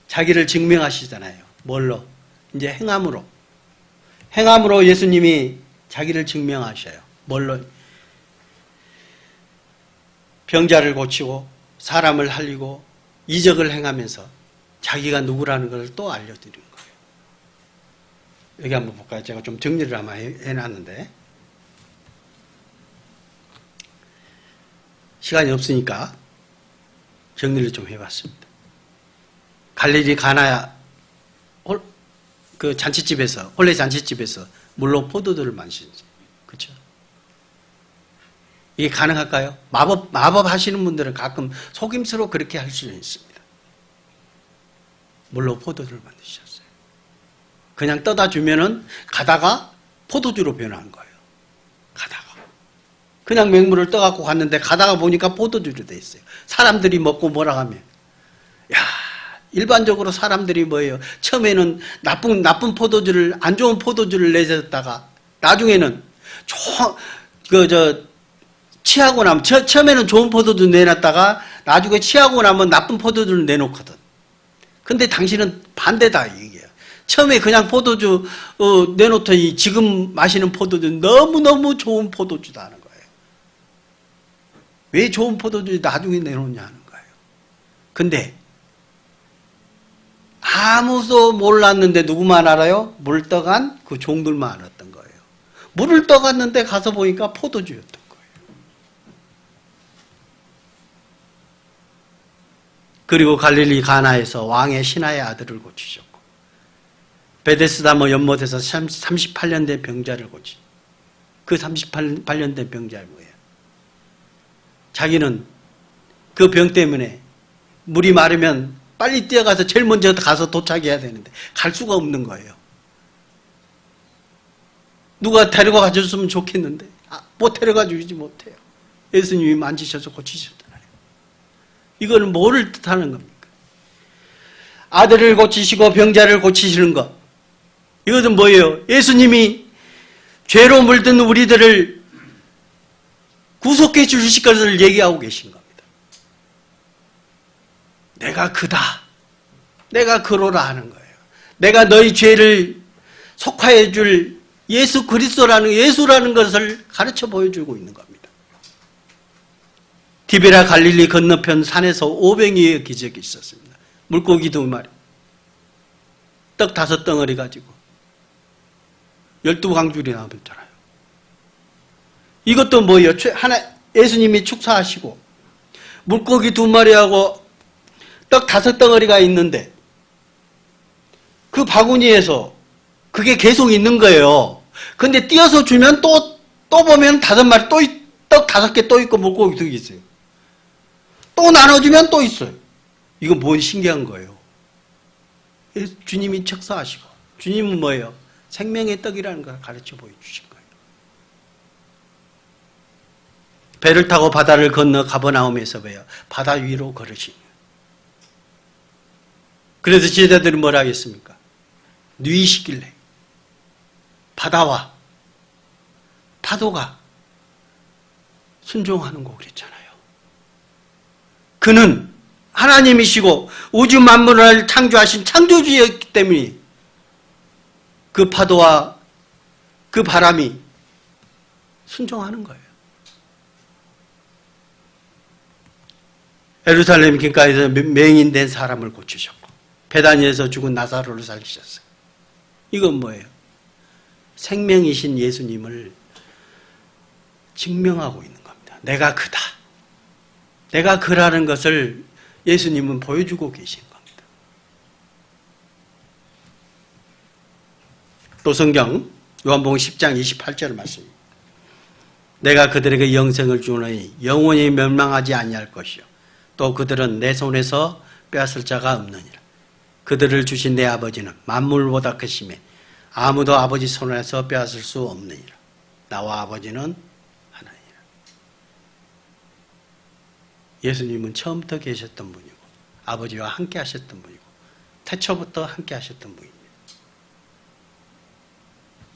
자기를 증명하시잖아요. 뭘로? 이제 행함으로. 행함으로 예수님이 자기를 증명하셔요. 뭘로? 병자를 고치고 사람을 살리고 이적을 행하면서 자기가 누구라는 걸 또 알려드리는 거예요. 여기 한번 볼까요? 제가 좀 정리를 아마 해놨는데 시간이 없으니까 정리를 좀 해봤습니다. 갈릴리 가나 그 잔치집에서 원래 잔치집에서 물로 포도주를 마시지, 그렇죠? 이게 가능할까요? 마법 하시는 분들은 가끔 속임수로 그렇게 할 수 있습니다. 물로 포도주를 만드셨어요. 그냥 떠다 주면은 가다가 포도주로 변한 거예요. 가다가 그냥 맹물을 떠갖고 갔는데 가다가 보니까 포도주로 돼 있어요. 사람들이 먹고 뭐라 하면 일반적으로 사람들이 뭐예요? 처음에는 나쁜 포도주를 안 좋은 포도주를 내줬다가 나중에는 취하고 나면 처음에는 좋은 포도주 내놨다가 나중에 취하고 나면 나쁜 포도주를 내놓거든. 근데 당신은 반대다 이게요. 처음에 그냥 포도주 내놓더니 지금 마시는 포도주 너무너무 좋은 포도주다 하는 거예요. 왜 좋은 포도주 나중에 내놓냐 하는 거예요. 근데 아무도 몰랐는데 누구만 알아요? 물 떠간 그 종들만 알았던 거예요. 물을 떠갔는데 가서 보니까 포도주였던 거예요. 그리고 갈릴리 가나에서 왕의 신하의 아들을 고치셨고, 베데스다 연못에서 38년 된 병자를 고치. 그 38년 된 병자가 뭐예요? 자기는 그 병 때문에 물이 마르면 빨리 뛰어가서 제일 먼저 가서 도착해야 되는데 갈 수가 없는 거예요. 누가 데려가 가줬으면 좋겠는데 못 데려가 주지 못해요. 예수님이 만지셔서 고치셨잖아요. 이거는 뭐를 뜻하는 겁니까? 아들을 고치시고 병자를 고치시는 것. 이것은 뭐예요? 예수님이 죄로 물든 우리들을 구속해 주실 것을 얘기하고 계신 겁니다. 내가 그다. 내가 그로라 하는 거예요. 내가 너희 죄를 속하여 줄 예수 그리스도라는 예수라는 것을 가르쳐 보여주고 있는 겁니다. 디베라 갈릴리 건너편 산에서 오병이의 기적이 있었습니다. 물고기 2마리, 떡 5덩어리 가지고 12광줄이 나왔잖아요. 이것도 뭐예요? 예수님이 축사하시고 물고기 2마리하고 떡 5덩어리가 있는데 그 바구니에서 그게 계속 있는 거예요. 근데 띄어서 주면 또 보면 5마리 떡 5개 또 있고 물고기 2개 있어요. 또 나눠주면 또 있어요. 이거 뭔 신기한 거예요. 주님이 축사하시고 주님은 뭐예요? 생명의 떡이라는 걸 가르쳐 보여주신 거예요. 배를 타고 바다를 건너 가버나움에서 왜요? 바다 위로 걸으시는 거예요. 그래서 제자들이 뭐라 하겠습니까? 누이시길래 바다와 파도가 순종하는 거 그랬잖아요. 그는 하나님이시고 우주 만물을 창조하신 창조주였기 때문에 그 파도와 그 바람이 순종하는 거예요. 예루살렘 길가에서 맹인된 사람을 고치셨고 베다니에서 죽은 나사로를 살리셨어요. 이건 뭐예요? 생명이신 예수님을 증명하고 있는 겁니다. 내가 그다. 내가 그라는 것을 예수님은 보여주고 계신 겁니다. 또 성경 요한복음 10장 28절 말씀입니다. 내가 그들에게 영생을 주노니 영원히 멸망하지 아니할 것이요 또 그들은 내 손에서 빼앗을 자가 없느니라. 그들을 주신 내 아버지는 만물보다 크심에 아무도 아버지 손에서 빼앗을 수 없느니라. 나와 아버지는 하나니라. 예수님은 처음부터 계셨던 분이고 아버지와 함께 하셨던 분이고 태초부터 함께 하셨던 분입니다.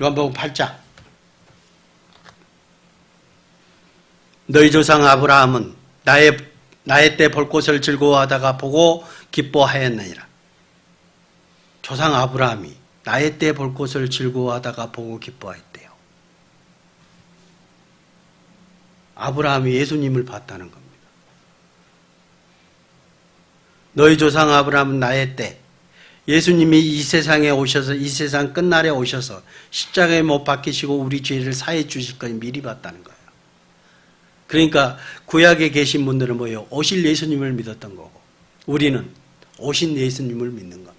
요한복음 8장 너희 조상 아브라함은 나의 때 볼 것을 즐거워하다가 보고 기뻐하였느니라. 조상 아브라함이 나의 때 볼 것을 즐거워하다가 보고 기뻐했대요. 아브라함이 예수님을 봤다는 겁니다. 너희 조상 아브라함은 나의 때 예수님이 이 세상에 오셔서 이 세상 끝날에 오셔서 십자가에 못 박히시고 우리 죄를 사해 주실 걸 미리 봤다는 거예요. 그러니까 구약에 계신 분들은 뭐예요? 오실 예수님을 믿었던 거고 우리는 오신 예수님을 믿는 겁니다.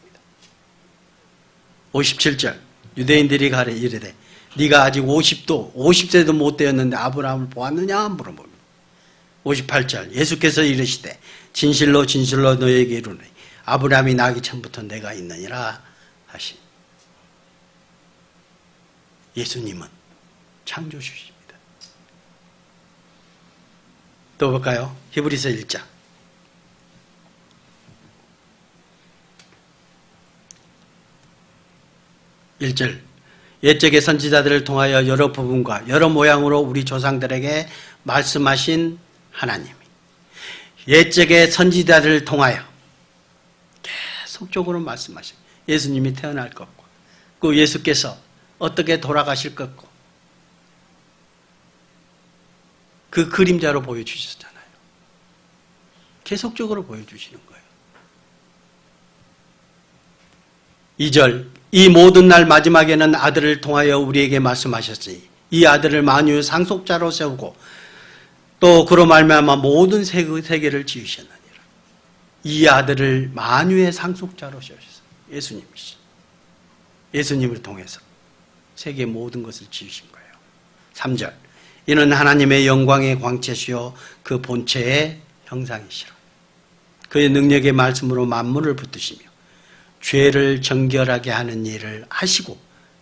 57절 유대인들이 가래 이르되 네가 아직 50세도 못 되었는데 아브라함을 보았느냐 물어봅니다. 58절 예수께서 이르시되 진실로 진실로 너에게 이르노니 아브라함이 나기 전부터 내가 있느니라 하신 예수님은 창조주십니다. 또 볼까요? 히브리서 1장 1절 옛적의 선지자들을 통하여 여러 부분과 여러 모양으로 우리 조상들에게 말씀하신 하나님이 옛적의 선지자들을 통하여 계속적으로 말씀하신 예수님이 태어날 것과 그 예수께서 어떻게 돌아가실 것과 그 그림자로 보여주셨잖아요. 계속적으로 보여주시는 거예요. 2절 이 모든 날 마지막에는 아들을 통하여 우리에게 말씀하셨으니 이 아들을 만유의 상속자로 세우고 또 그로 말미암아 모든 세계를 지으셨느니라. 이 아들을 만유의 상속자로 세우셨어요. 예수님이시. 예수님을 통해서 세계 모든 것을 지으신 거예요. 3절. 이는 하나님의 영광의 광채시요 그 본체의 형상이시라. 그의 능력의 말씀으로 만물을 붙드시며 죄를 정결하게 하는 일을 하시고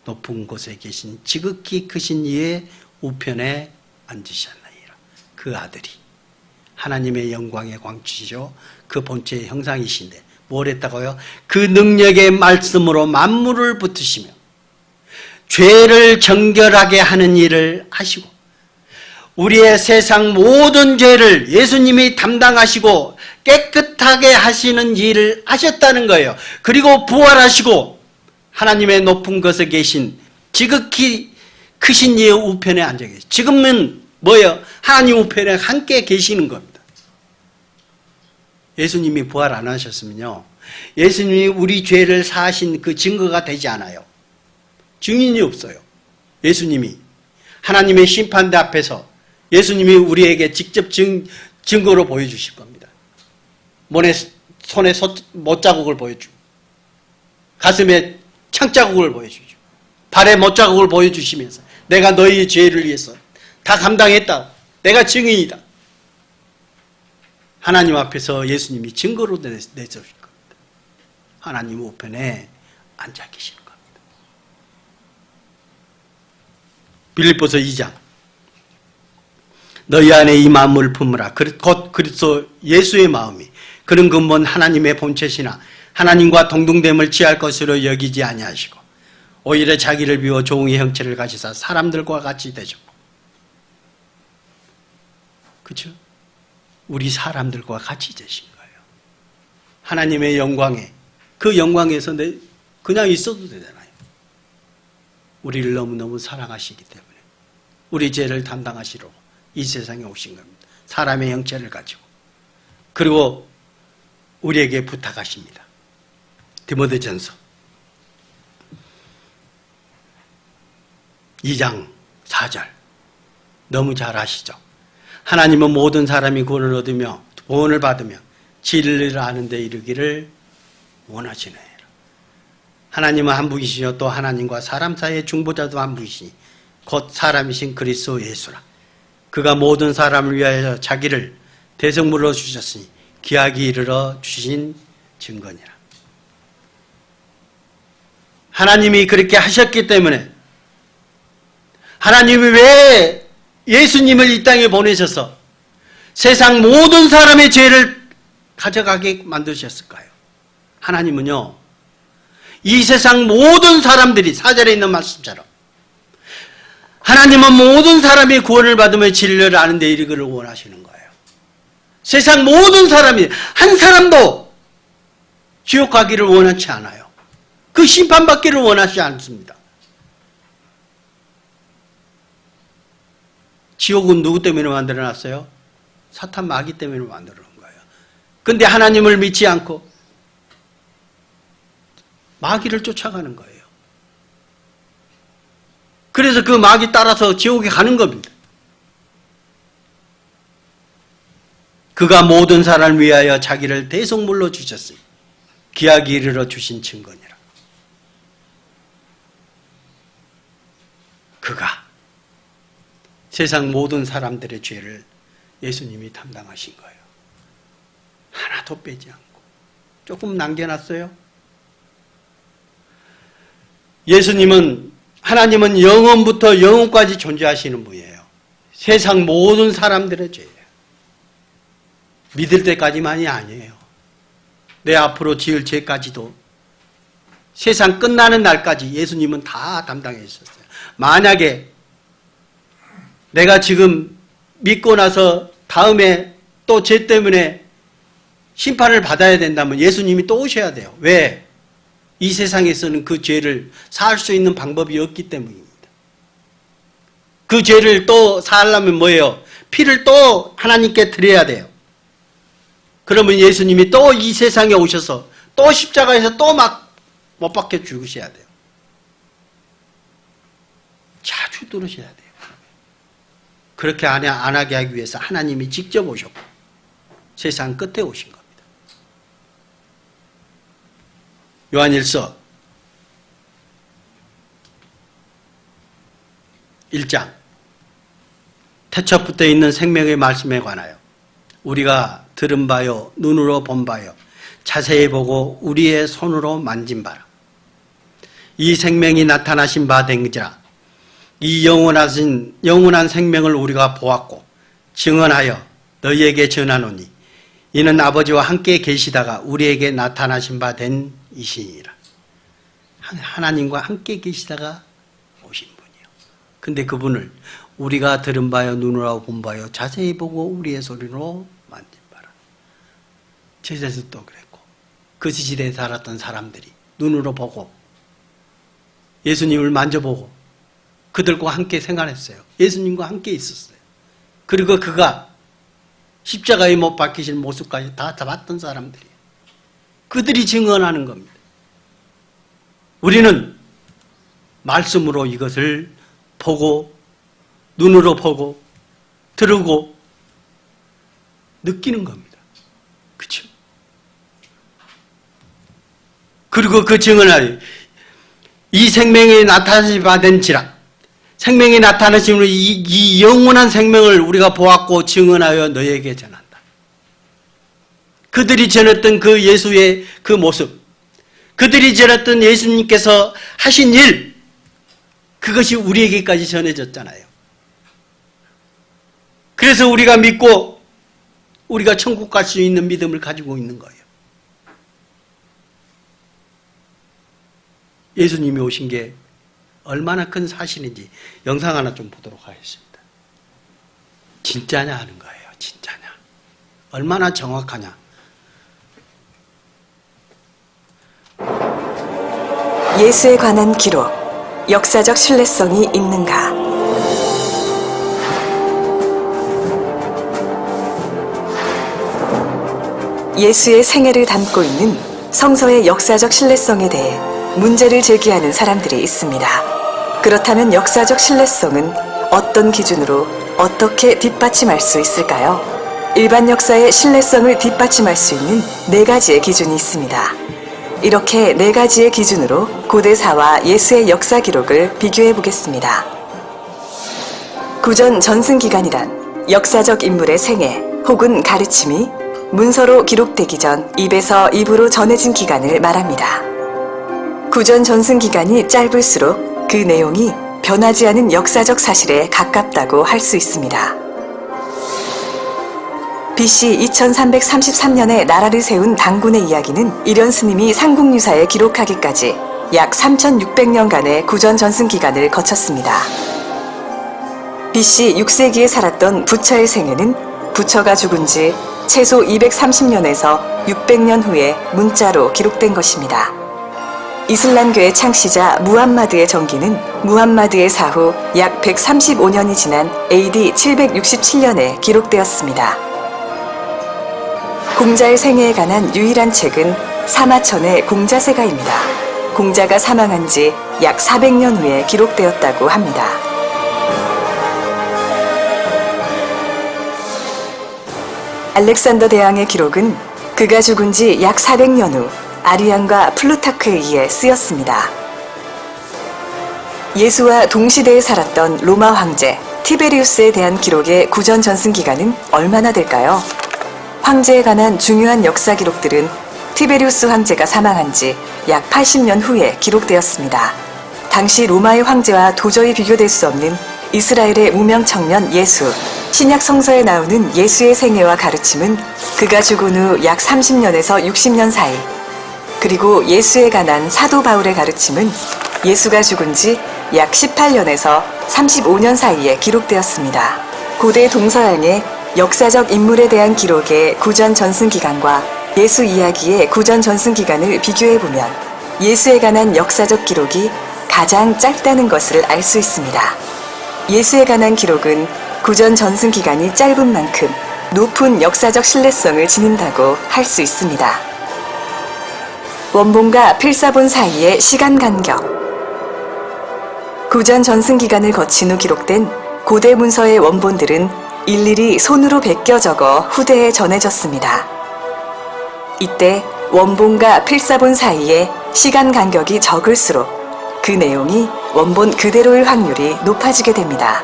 높은 곳에 계신 지극히 크신 이의 우편에 앉으셨나이다. 그 아들이 하나님의 영광의 광채시요 그 본체의 형상이신데 뭘 했다고요? 그 능력의 말씀으로 만물을 붙으시며 죄를 정결하게 하는 일을 하시고 우리의 세상 모든 죄를 예수님이 담당하시고 깨끗하게 하시는 일을 하셨다는 거예요. 그리고 부활하시고 하나님의 높은 곳에 계신 지극히 크신 이의 우편에 앉아 계세요. 지금은 뭐예요? 하나님 우편에 함께 계시는 겁니다. 예수님이 부활 안 하셨으면요, 예수님이 우리 죄를 사하신 그 증거가 되지 않아요. 증인이 없어요. 예수님이 하나님의 심판대 앞에서 예수님이 우리에게 직접 증거로 보여주실 겁니다. 손에 못자국을 보여주고 가슴에 창자국을 보여주죠. 발에 못자국을 보여주시면서 내가 너희의 죄를 위해서 다 감당했다. 내가 증인이다. 하나님 앞에서 예수님이 증거로 내세우실 겁니다. 하나님 우편에 앉아 계시는 겁니다. 빌립보서 2장. 너희 안에 이 마음을 품으라. 곧 그리스도 예수의 마음이 그는 근본 하나님의 본체시나 하나님과 동등됨을 취할 것으로 여기지 아니하시고 오히려 자기를 비워 종의 형체를 가지사 사람들과 같이 되셨고. 그렇죠? 우리 사람들과 같이 되신 거예요. 하나님의 영광에, 그 영광에서 그냥 있어도 되잖아요. 우리를 너무너무 사랑하시기 때문에 우리 죄를 담당하시러 이 세상에 오신 겁니다. 사람의 형체를 가지고. 그리고 우리에게 부탁하십니다. 디모데전서 2장 4절. 너무 잘 아시죠? 하나님은 모든 사람이 구원을 얻으며 구원을 받으며 진리를 아는 데 이르기를 원하시네요. 하나님은 한 분이시며 또 하나님과 사람 사이의 중보자도 한 분이시니 곧 사람이신 그리스도 예수라. 그가 모든 사람을 위하여 자기를 대성물로 주셨으니 귀하게 이르러 주신 증거니라. 하나님이 그렇게 하셨기 때문에 하나님이 왜 예수님을 이 땅에 보내셔서 세상 모든 사람의 죄를 가져가게 만드셨을까요? 하나님은요, 이 세상 모든 사람들이 4절에 있는 말씀처럼 하나님은 모든 사람이 구원을 받으며 진리를 아는 데 이르기를 원하시는 거예요. 세상 모든 사람이 한 사람도 지옥 가기를 원하지 않아요. 그 심판받기를 원하지 않습니다. 지옥은 누구 때문에 만들어놨어요? 사탄 마귀 때문에 만들어놓은 거예요. 근데 하나님을 믿지 않고 마귀를 쫓아가는 거예요. 그래서 그 마귀 따라서 지옥에 가는 겁니다. 그가 모든 사람을 위하여 자기를 대속물로 주셨으니 귀하게 이르러 주신 증거니라. 그가 세상 모든 사람들의 죄를 예수님이 담당하신 거예요. 하나도 빼지 않고. 조금 남겨놨어요. 하나님은 영원부터 영원까지 존재하시는 분이에요. 세상 모든 사람들의 죄예요. 믿을 때까지만이 아니에요. 내 앞으로 지을 죄까지도 세상 끝나는 날까지 예수님은 다 담당해 주셨어요. 만약에 내가 지금 믿고 나서 다음에 또 죄 때문에 심판을 받아야 된다면 예수님이 또 오셔야 돼요. 왜? 이 세상에서는 그 죄를 사할 수 있는 방법이 없기 때문입니다. 그 죄를 또 사하려면 뭐예요? 피를 또 하나님께 드려야 돼요. 그러면 예수님이 또 이 세상에 오셔서 또 십자가에서 또 막 못 박혀 죽으셔야 돼요. 자주 들으셔야 돼요. 그렇게 안 하게 하기 위해서 하나님이 직접 오셨고 세상 끝에 오신 겁니다. 요한일서 1장 태초부터 있는 생명의 말씀에 관하여 우리가 들은 바요 눈으로 본 바요 자세히 보고 우리의 손으로 만진 바라. 이 생명이 나타나신 바 된지라. 이 영원한 생명을 우리가 보았고 증언하여 너희에게 전하노니 이는 아버지와 함께 계시다가 우리에게 나타나신 바 된 이시니라. 하나님과 함께 계시다가 오신 분이요. 근데 그분을 우리가 들은 바요 눈으로 본 바요 자세히 보고 우리의 소리로 만진 바라. 제자들도 그랬고 그 시대에 살았던 사람들이 눈으로 보고 예수님을 만져보고 그들과 함께 생활했어요. 예수님과 함께 있었어요. 그리고 그가 십자가에 못 박히신 모습까지 다 봤던 사람들이에요. 그들이 증언하는 겁니다. 우리는 말씀으로 이것을 보고 눈으로 보고 들고 느끼는 겁니다. 그렇죠? 그리고 그 증언을 이 생명이 나타나시 받은지라. 생명이 나타나심으로 이 영원한 생명을 우리가 보았고 증언하여 너희에게 전한다. 그들이 전했던 그 예수의 그 모습, 그들이 전했던 예수님께서 하신 일, 그것이 우리에게까지 전해졌잖아요. 그래서 우리가 믿고 우리가 천국 갈 수 있는 믿음을 가지고 있는 거예요. 예수님이 오신 게 얼마나 큰 사실인지 영상 하나 좀 보도록 하겠습니다. 진짜냐 하는 거예요. 진짜냐. 얼마나 정확하냐. 예수에 관한 기록, 역사적 신뢰성이 있는가? 예수의 생애를 담고 있는 성서의 역사적 신뢰성에 대해 문제를 제기하는 사람들이 있습니다. 그렇다면 역사적 신뢰성은 어떤 기준으로 어떻게 뒷받침할 수 있을까요? 일반 역사의 신뢰성을 뒷받침할 수 있는 4가지의 기준이 있습니다. 이렇게 4가지의 기준으로 고대사와 예수의 역사 기록을 비교해 보겠습니다. 구전 전승기간이란 역사적 인물의 생애 혹은 가르침이 문서로 기록되기 전 입에서 입으로 전해진 기간을 말합니다. 구전 전승기간이 짧을수록 그 내용이 변하지 않은 역사적 사실에 가깝다고 할 수 있습니다. BC 2333년에 나라를 세운 당군의 이야기는 이련 스님이 삼국유사에 기록하기까지 약 3600년간의 구전 전승 기간을 거쳤습니다. BC 6세기에 살았던 부처의 생애는 부처가 죽은 지 최소 230년에서 600년 후에 문자로 기록된 것입니다. 이슬람교의 창시자 무함마드의 전기는 무함마드의 사후 약 135년이 지난 AD 767년에 기록되었습니다. 공자의 생애에 관한 유일한 책은 사마천의 공자세가입니다. 공자가 사망한 지 약 400년 후에 기록되었다고 합니다. 알렉산더 대왕의 기록은 그가 죽은 지 약 400년 후 아리안과 플루타크에 의해 쓰였습니다. 예수와 동시대에 살았던 로마 황제 티베리우스에 대한 기록의 구전 전승 기간은 얼마나 될까요? 황제에 관한 중요한 역사 기록들은 티베리우스 황제가 사망한 지 약 80년 후에 기록되었습니다. 당시 로마의 황제와 도저히 비교될 수 없는 이스라엘의 무명 청년 예수, 신약 성서에 나오는 예수의 생애와 가르침은 그가 죽은 후 약 30년에서 60년 사이, 그리고 예수에 관한 사도 바울의 가르침은 예수가 죽은 지 약 18년에서 35년 사이에 기록되었습니다. 고대 동서양의 역사적 인물에 대한 기록의 구전 전승 기간과 예수 이야기의 구전 전승 기간을 비교해보면 예수에 관한 역사적 기록이 가장 짧다는 것을 알 수 있습니다. 예수에 관한 기록은 구전 전승 기간이 짧은 만큼 높은 역사적 신뢰성을 지닌다고 할 수 있습니다. 원본과 필사본 사이의 시간 간격. 구전 전승 기간을 거친 후 기록된 고대 문서의 원본들은 일일이 손으로 베껴 적어 후대에 전해졌습니다. 이때 원본과 필사본 사이에 시간 간격이 적을수록 그 내용이 원본 그대로일 확률이 높아지게 됩니다.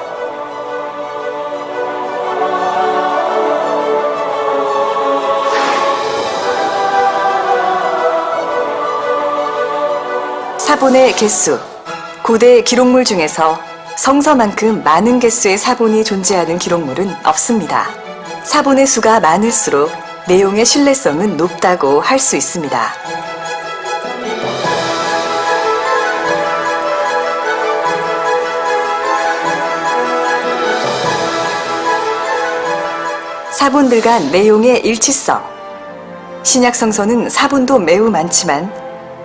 사본의 개수. 고대 기록물 중에서 성서만큼 많은 개수의 사본이 존재하는 기록물은 없습니다. 사본의 수가 많을수록 내용의 신뢰성은 높다고 할 수 있습니다. 사본들 간 내용의 일치성. 신약 성서는 사본도 매우 많지만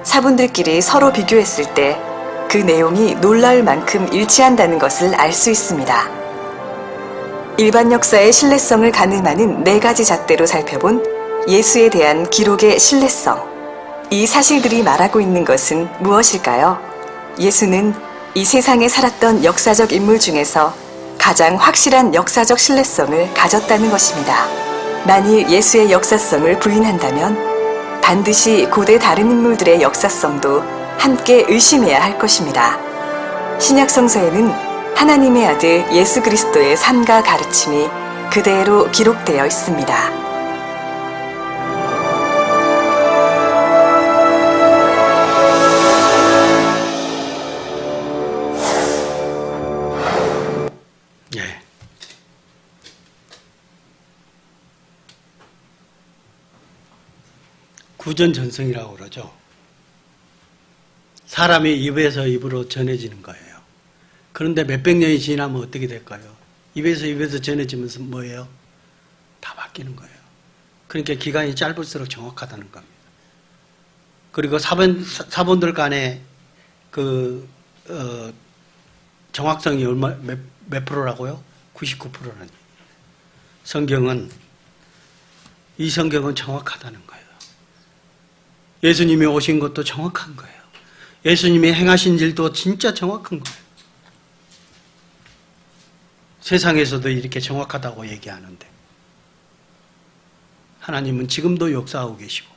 사본들끼리 서로 비교했을 때 그 내용이 놀라울 만큼 일치한다는 것을 알 수 있습니다. 일반 역사의 신뢰성을 가늠하는 4가지 잣대로 살펴본 예수에 대한 기록의 신뢰성. 이 사실들이 말하고 있는 것은 무엇일까요? 예수는 이 세상에 살았던 역사적 인물 중에서 가장 확실한 역사적 신뢰성을 가졌다는 것입니다. 만일 예수의 역사성을 부인한다면 반드시 고대 다른 인물들의 역사성도 함께 의심해야 할 것입니다. 신약 성서에는 하나님의 아들 예수 그리스도의 삶과 가르침이 그대로 기록되어 있습니다. 예. 구전전승이라고 그러죠. 사람이 입에서 입으로 전해지는 거예요. 그런데 몇백 년이 지나면 어떻게 될까요? 입에서 전해지면서 뭐예요? 다 바뀌는 거예요. 그러니까 기간이 짧을수록 정확하다는 겁니다. 그리고 사본들 간의 정확성이 몇 프로라고요? 99%라니. 이 성경은 정확하다는 거예요. 예수님이 오신 것도 정확한 거예요. 예수님이 행하신 일도 진짜 정확한 거예요. 세상에서도 이렇게 정확하다고 얘기하는데 하나님은 지금도 역사하고 계시고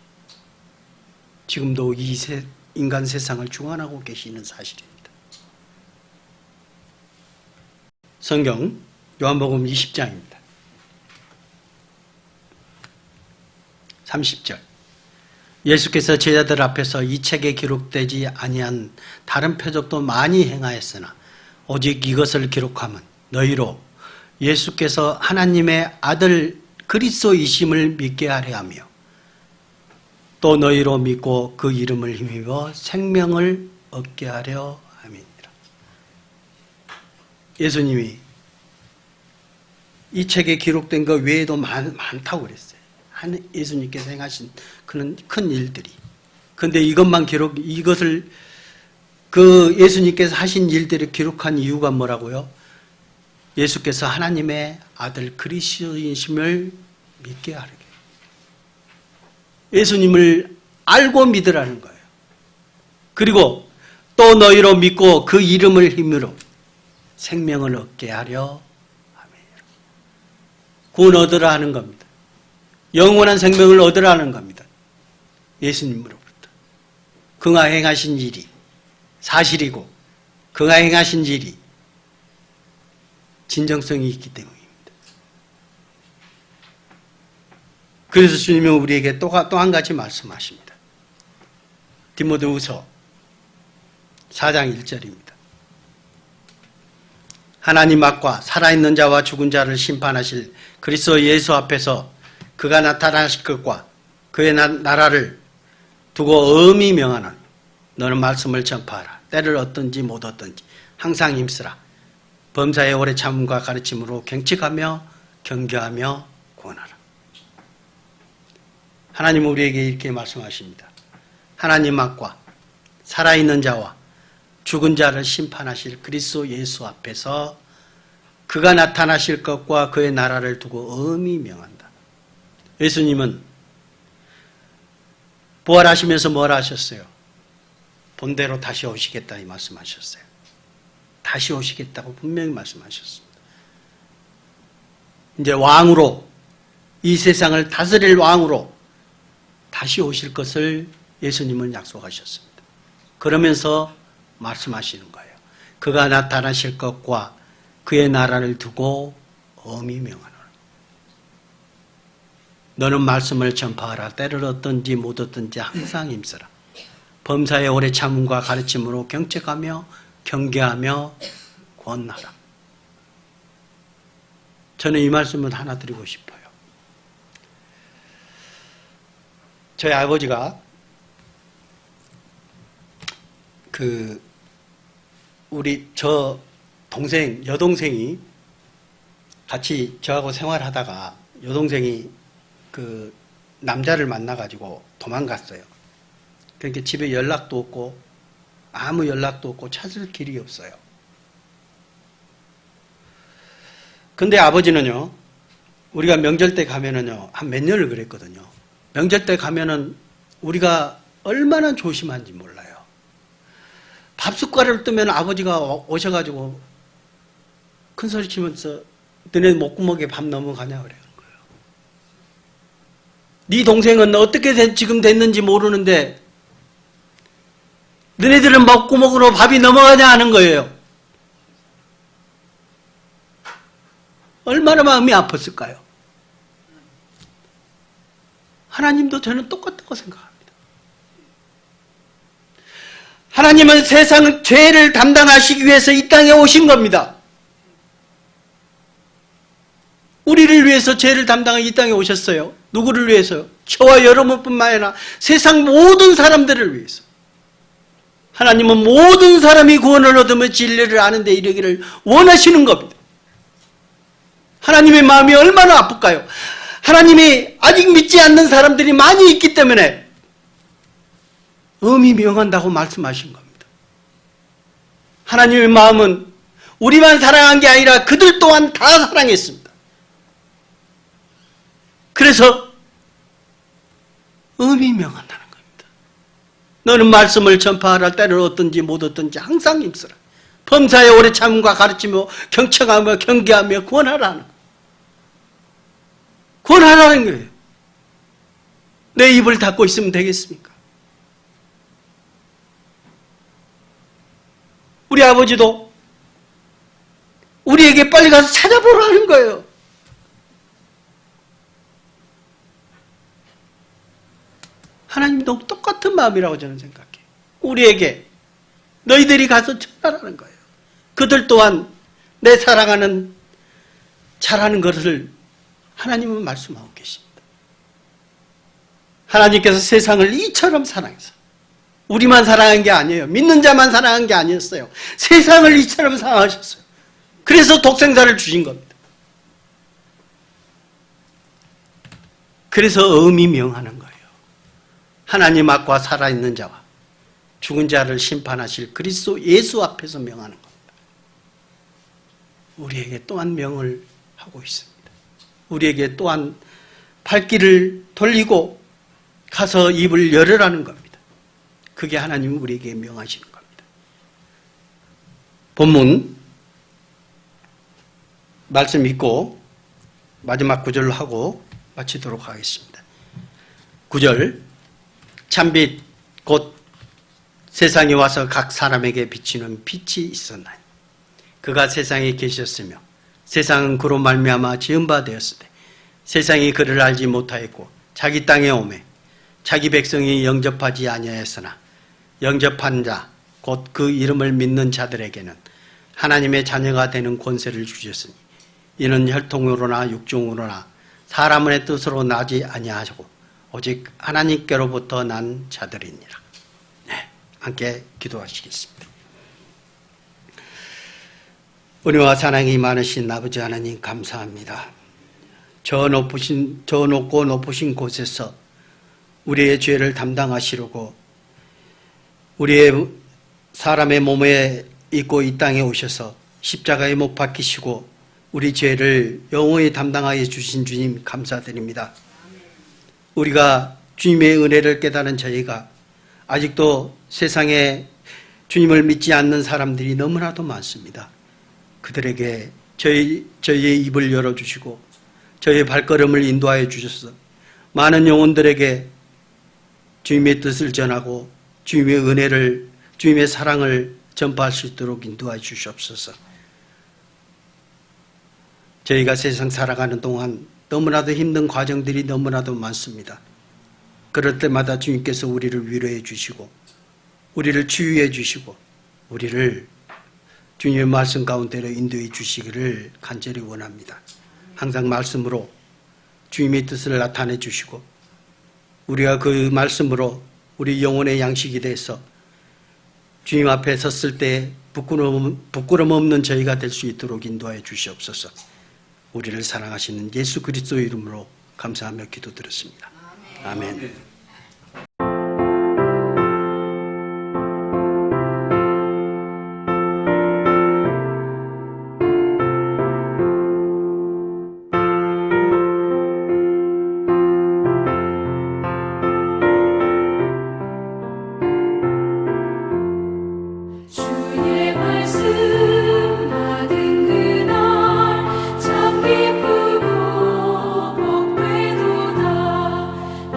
지금도 이 인간 세상을 주관하고 계시는 사실입니다. 성경 요한복음 20장입니다. 30절. 예수께서 제자들 앞에서 이 책에 기록되지 아니한 다른 표적도 많이 행하였으나 오직 이것을 기록함은 너희로 예수께서 하나님의 아들 그리스도이심을 믿게 하려 하며 또 너희로 믿고 그 이름을 힘입어 생명을 얻게 하려 함이니라. 예수님이 이 책에 기록된 것 외에도 많다고 그랬어요. 예수님께서 행하신 그런 큰 일들이. 그런데 이것을 예수님께서 하신 일들을 기록한 이유가 뭐라고요? 예수께서 하나님의 아들 그리스도이심을 믿게 하게. 예수님을 알고 믿으라는 거예요. 그리고 또 너희로 믿고 그 이름을 힘으로 생명을 얻게 하려 함이니라. 구원 얻으라 하는 겁니다. 영원한 생명을 얻으라는 겁니다. 예수님으로부터. 그가 행하신 일이 사실이고 그가 행하신 일이 진정성이 있기 때문입니다. 그래서 주님은 우리에게 또 한 가지 말씀하십니다. 디모데후서 4장 1절입니다. 하나님 앞과 살아있는 자와 죽은 자를 심판하실 그리스도 예수 앞에서 그가 나타나실 것과 그의 나라를 두고 엄히 명하노니 너는 말씀을 전파하라. 때를 얻든지 못 얻든지 항상 힘쓰라. 범사의 오래 참음과 가르침으로 경칙하며 경계하며 구원하라. 하나님은 우리에게 이렇게 말씀하십니다. 하나님 앞과 살아있는 자와 죽은 자를 심판하실 그리스도 예수 앞에서 그가 나타나실 것과 그의 나라를 두고 엄히 명한다. 예수님은 부활하시면서 뭘 하셨어요? 본대로 다시 오시겠다 이 말씀하셨어요. 다시 오시겠다고 분명히 말씀하셨습니다. 이제 왕으로 이 세상을 다스릴 왕으로 다시 오실 것을 예수님은 약속하셨습니다. 그러면서 말씀하시는 거예요. 그가 나타나실 것과 그의 나라를 두고 엄히 명하노라. 너는 말씀을 전파하라. 때를 얻든지 못 얻든지 항상 힘쓰라. 범사의 오래 참음과 가르침으로 경책하며 경계하며 권하라. 저는 이 말씀을 하나 드리고 싶어요. 저희 아버지가 저 여동생이 같이 저하고 생활하다가 여동생이 남자를 만나가지고 도망갔어요. 그러니까 집에 연락도 없고 아무 연락도 없고 찾을 길이 없어요. 근데 아버지는요, 우리가 명절 때 가면은요, 한 몇 년을 그랬거든요. 명절 때 가면은 우리가 얼마나 조심한지 몰라요. 밥 숟가락을 뜨면 아버지가 오셔가지고 큰 소리 치면서 너네 목구멍에 밥 넘어가냐 그래요. 네 동생은 어떻게 지금 됐는지 모르는데 너네들은 목구멍으로 밥이 넘어가냐 하는 거예요. 얼마나 마음이 아팠을까요? 하나님도 저는 똑같다고 생각합니다. 하나님은 세상 죄를 담당하시기 위해서 이 땅에 오신 겁니다. 우리를 위해서 죄를 담당하기 이 땅에 오셨어요. 누구를 위해서요? 저와 여러분뿐만 아니라 세상 모든 사람들을 위해서. 하나님은 모든 사람이 구원을 얻으며 진리를 아는 데 이르기를 원하시는 겁니다. 하나님의 마음이 얼마나 아플까요? 하나님이 아직 믿지 않는 사람들이 많이 있기 때문에 엄히 명한다고 말씀하신 겁니다. 하나님의 마음은 우리만 사랑한 게 아니라 그들 또한 다 사랑했습니다. 그래서 엄히 명한다는 겁니다. 너는 말씀을 전파하라. 때를 얻든지 못 얻든지 항상 힘쓰라. 범사에 오래 참음과 가르치며 경청하며 경계하며 권하라는 거예요. 권하라는 거예요. 내 입을 닫고 있으면 되겠습니까? 우리 아버지도 우리에게 빨리 가서 찾아보라는 거예요. 하나님도 똑같은 마음이라고 저는 생각해요. 우리에게 너희들이 가서 전하라는 거예요. 그들 또한 내 사랑하는 잘하는 것을 하나님은 말씀하고 계십니다. 하나님께서 세상을 이처럼 사랑해서 우리만 사랑한 게 아니에요. 믿는 자만 사랑한 게 아니었어요. 세상을 이처럼 사랑하셨어요. 그래서 독생자를 주신 겁니다. 그래서 엄히 명하는 거예요. 하나님 앞과 살아있는 자와 죽은 자를 심판하실 그리스도 예수 앞에서 명하는 겁니다. 우리에게 또한 명을 하고 있습니다. 우리에게 또한 발길을 돌리고 가서 입을 열으라는 겁니다. 그게 하나님이 우리에게 명하시는 겁니다. 본문 말씀 읽고 마지막 구절로 하고 마치도록 하겠습니다. 9절 참빛 곧 세상에 와서 각 사람에게 비치는 빛이 있었나니 그가 세상에 계셨으며 세상은 그로 말미암아 지은 바 되었으되 세상이 그를 알지 못하였고 자기 땅에 오매 자기 백성이 영접하지 아니하였으나 영접한 자 곧 그 이름을 믿는 자들에게는 하나님의 자녀가 되는 권세를 주셨으니 이는 혈통으로나 육종으로나 사람의 뜻으로 나지 아니하고 오직 하나님께로부터 난 자들이니라. 네, 함께 기도하시겠습니다. 은혜와 사랑이 많으신 아버지 하나님 감사합니다. 저 높고 높으신 곳에서 우리의 죄를 담당하시려고 우리의 사람의 몸에 있고 이 땅에 오셔서 십자가에 못 박히시고 우리 죄를 영원히 담당하여 주신 주님 감사드립니다. 우리가 주님의 은혜를 깨달은 저희가 아직도 세상에 주님을 믿지 않는 사람들이 너무나도 많습니다. 그들에게 저희의 입을 열어주시고 저희의 발걸음을 인도하여 주셔서 많은 영혼들에게 주님의 뜻을 전하고 주님의 은혜를, 주님의 사랑을 전파할 수 있도록 인도해 주시옵소서. 저희가 세상 살아가는 동안 너무나도 힘든 과정들이 너무나도 많습니다. 그럴 때마다 주님께서 우리를 위로해 주시고 우리를 치유해 주시고 우리를 주님의 말씀 가운데로 인도해 주시기를 간절히 원합니다. 항상 말씀으로 주님의 뜻을 나타내 주시고 우리가 그 말씀으로 우리 영혼의 양식이 돼서 주님 앞에 섰을 때 부끄럼 없는 저희가 될 수 있도록 인도하여 주시옵소서. 우리를 사랑하시는 예수 그리스도 이름으로 감사하며 기도드렸습니다. 아멘. 주의 말씀 받은 그날 참 기쁘고 복되도다.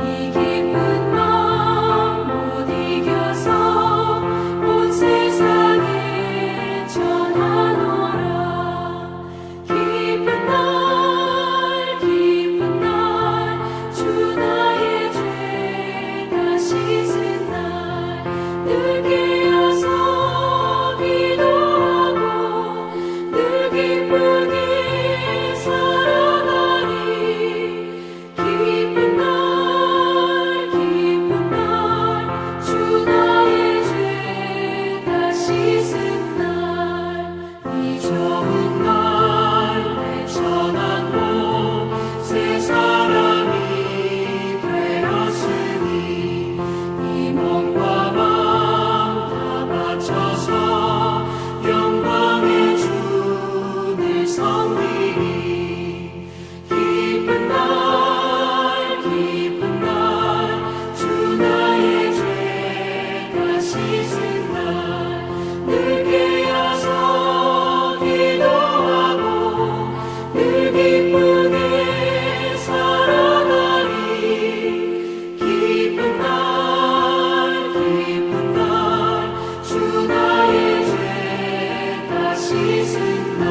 이 기쁜 마음 못 이겨서 온 세상에 전하노라. 기쁜 날 주 나의 죄 다 씻은 날 늘 깨어서 기도하고 늘 기쁘게 살아가리. 기쁜 날 주 나의 죄 다 씻은 날 이 좋은 날 내 천한 몸 새 사람이 되었으니 이 몸과 마음 다 바쳐서 영광의 주를 섬기리. 기쁜 날 주 나의 죄 다 씻은 날 늘 깨어서 기도하고 늘 기쁘게 살아가리. 기쁜 날 주 나의 죄 다 씻은 날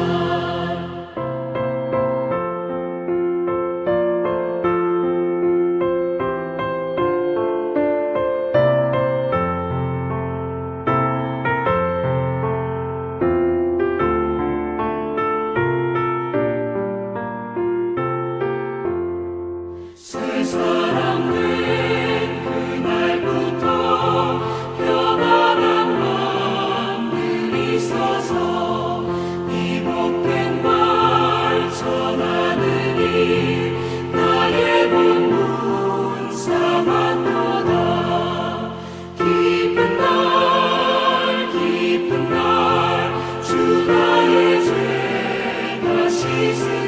새 사람 된 그날부터 평안한 마음 늘 있어서 이 복된 말 전하느니 나의 본문 삼았도다. 기쁜 날 주 나의 죄 다 씻은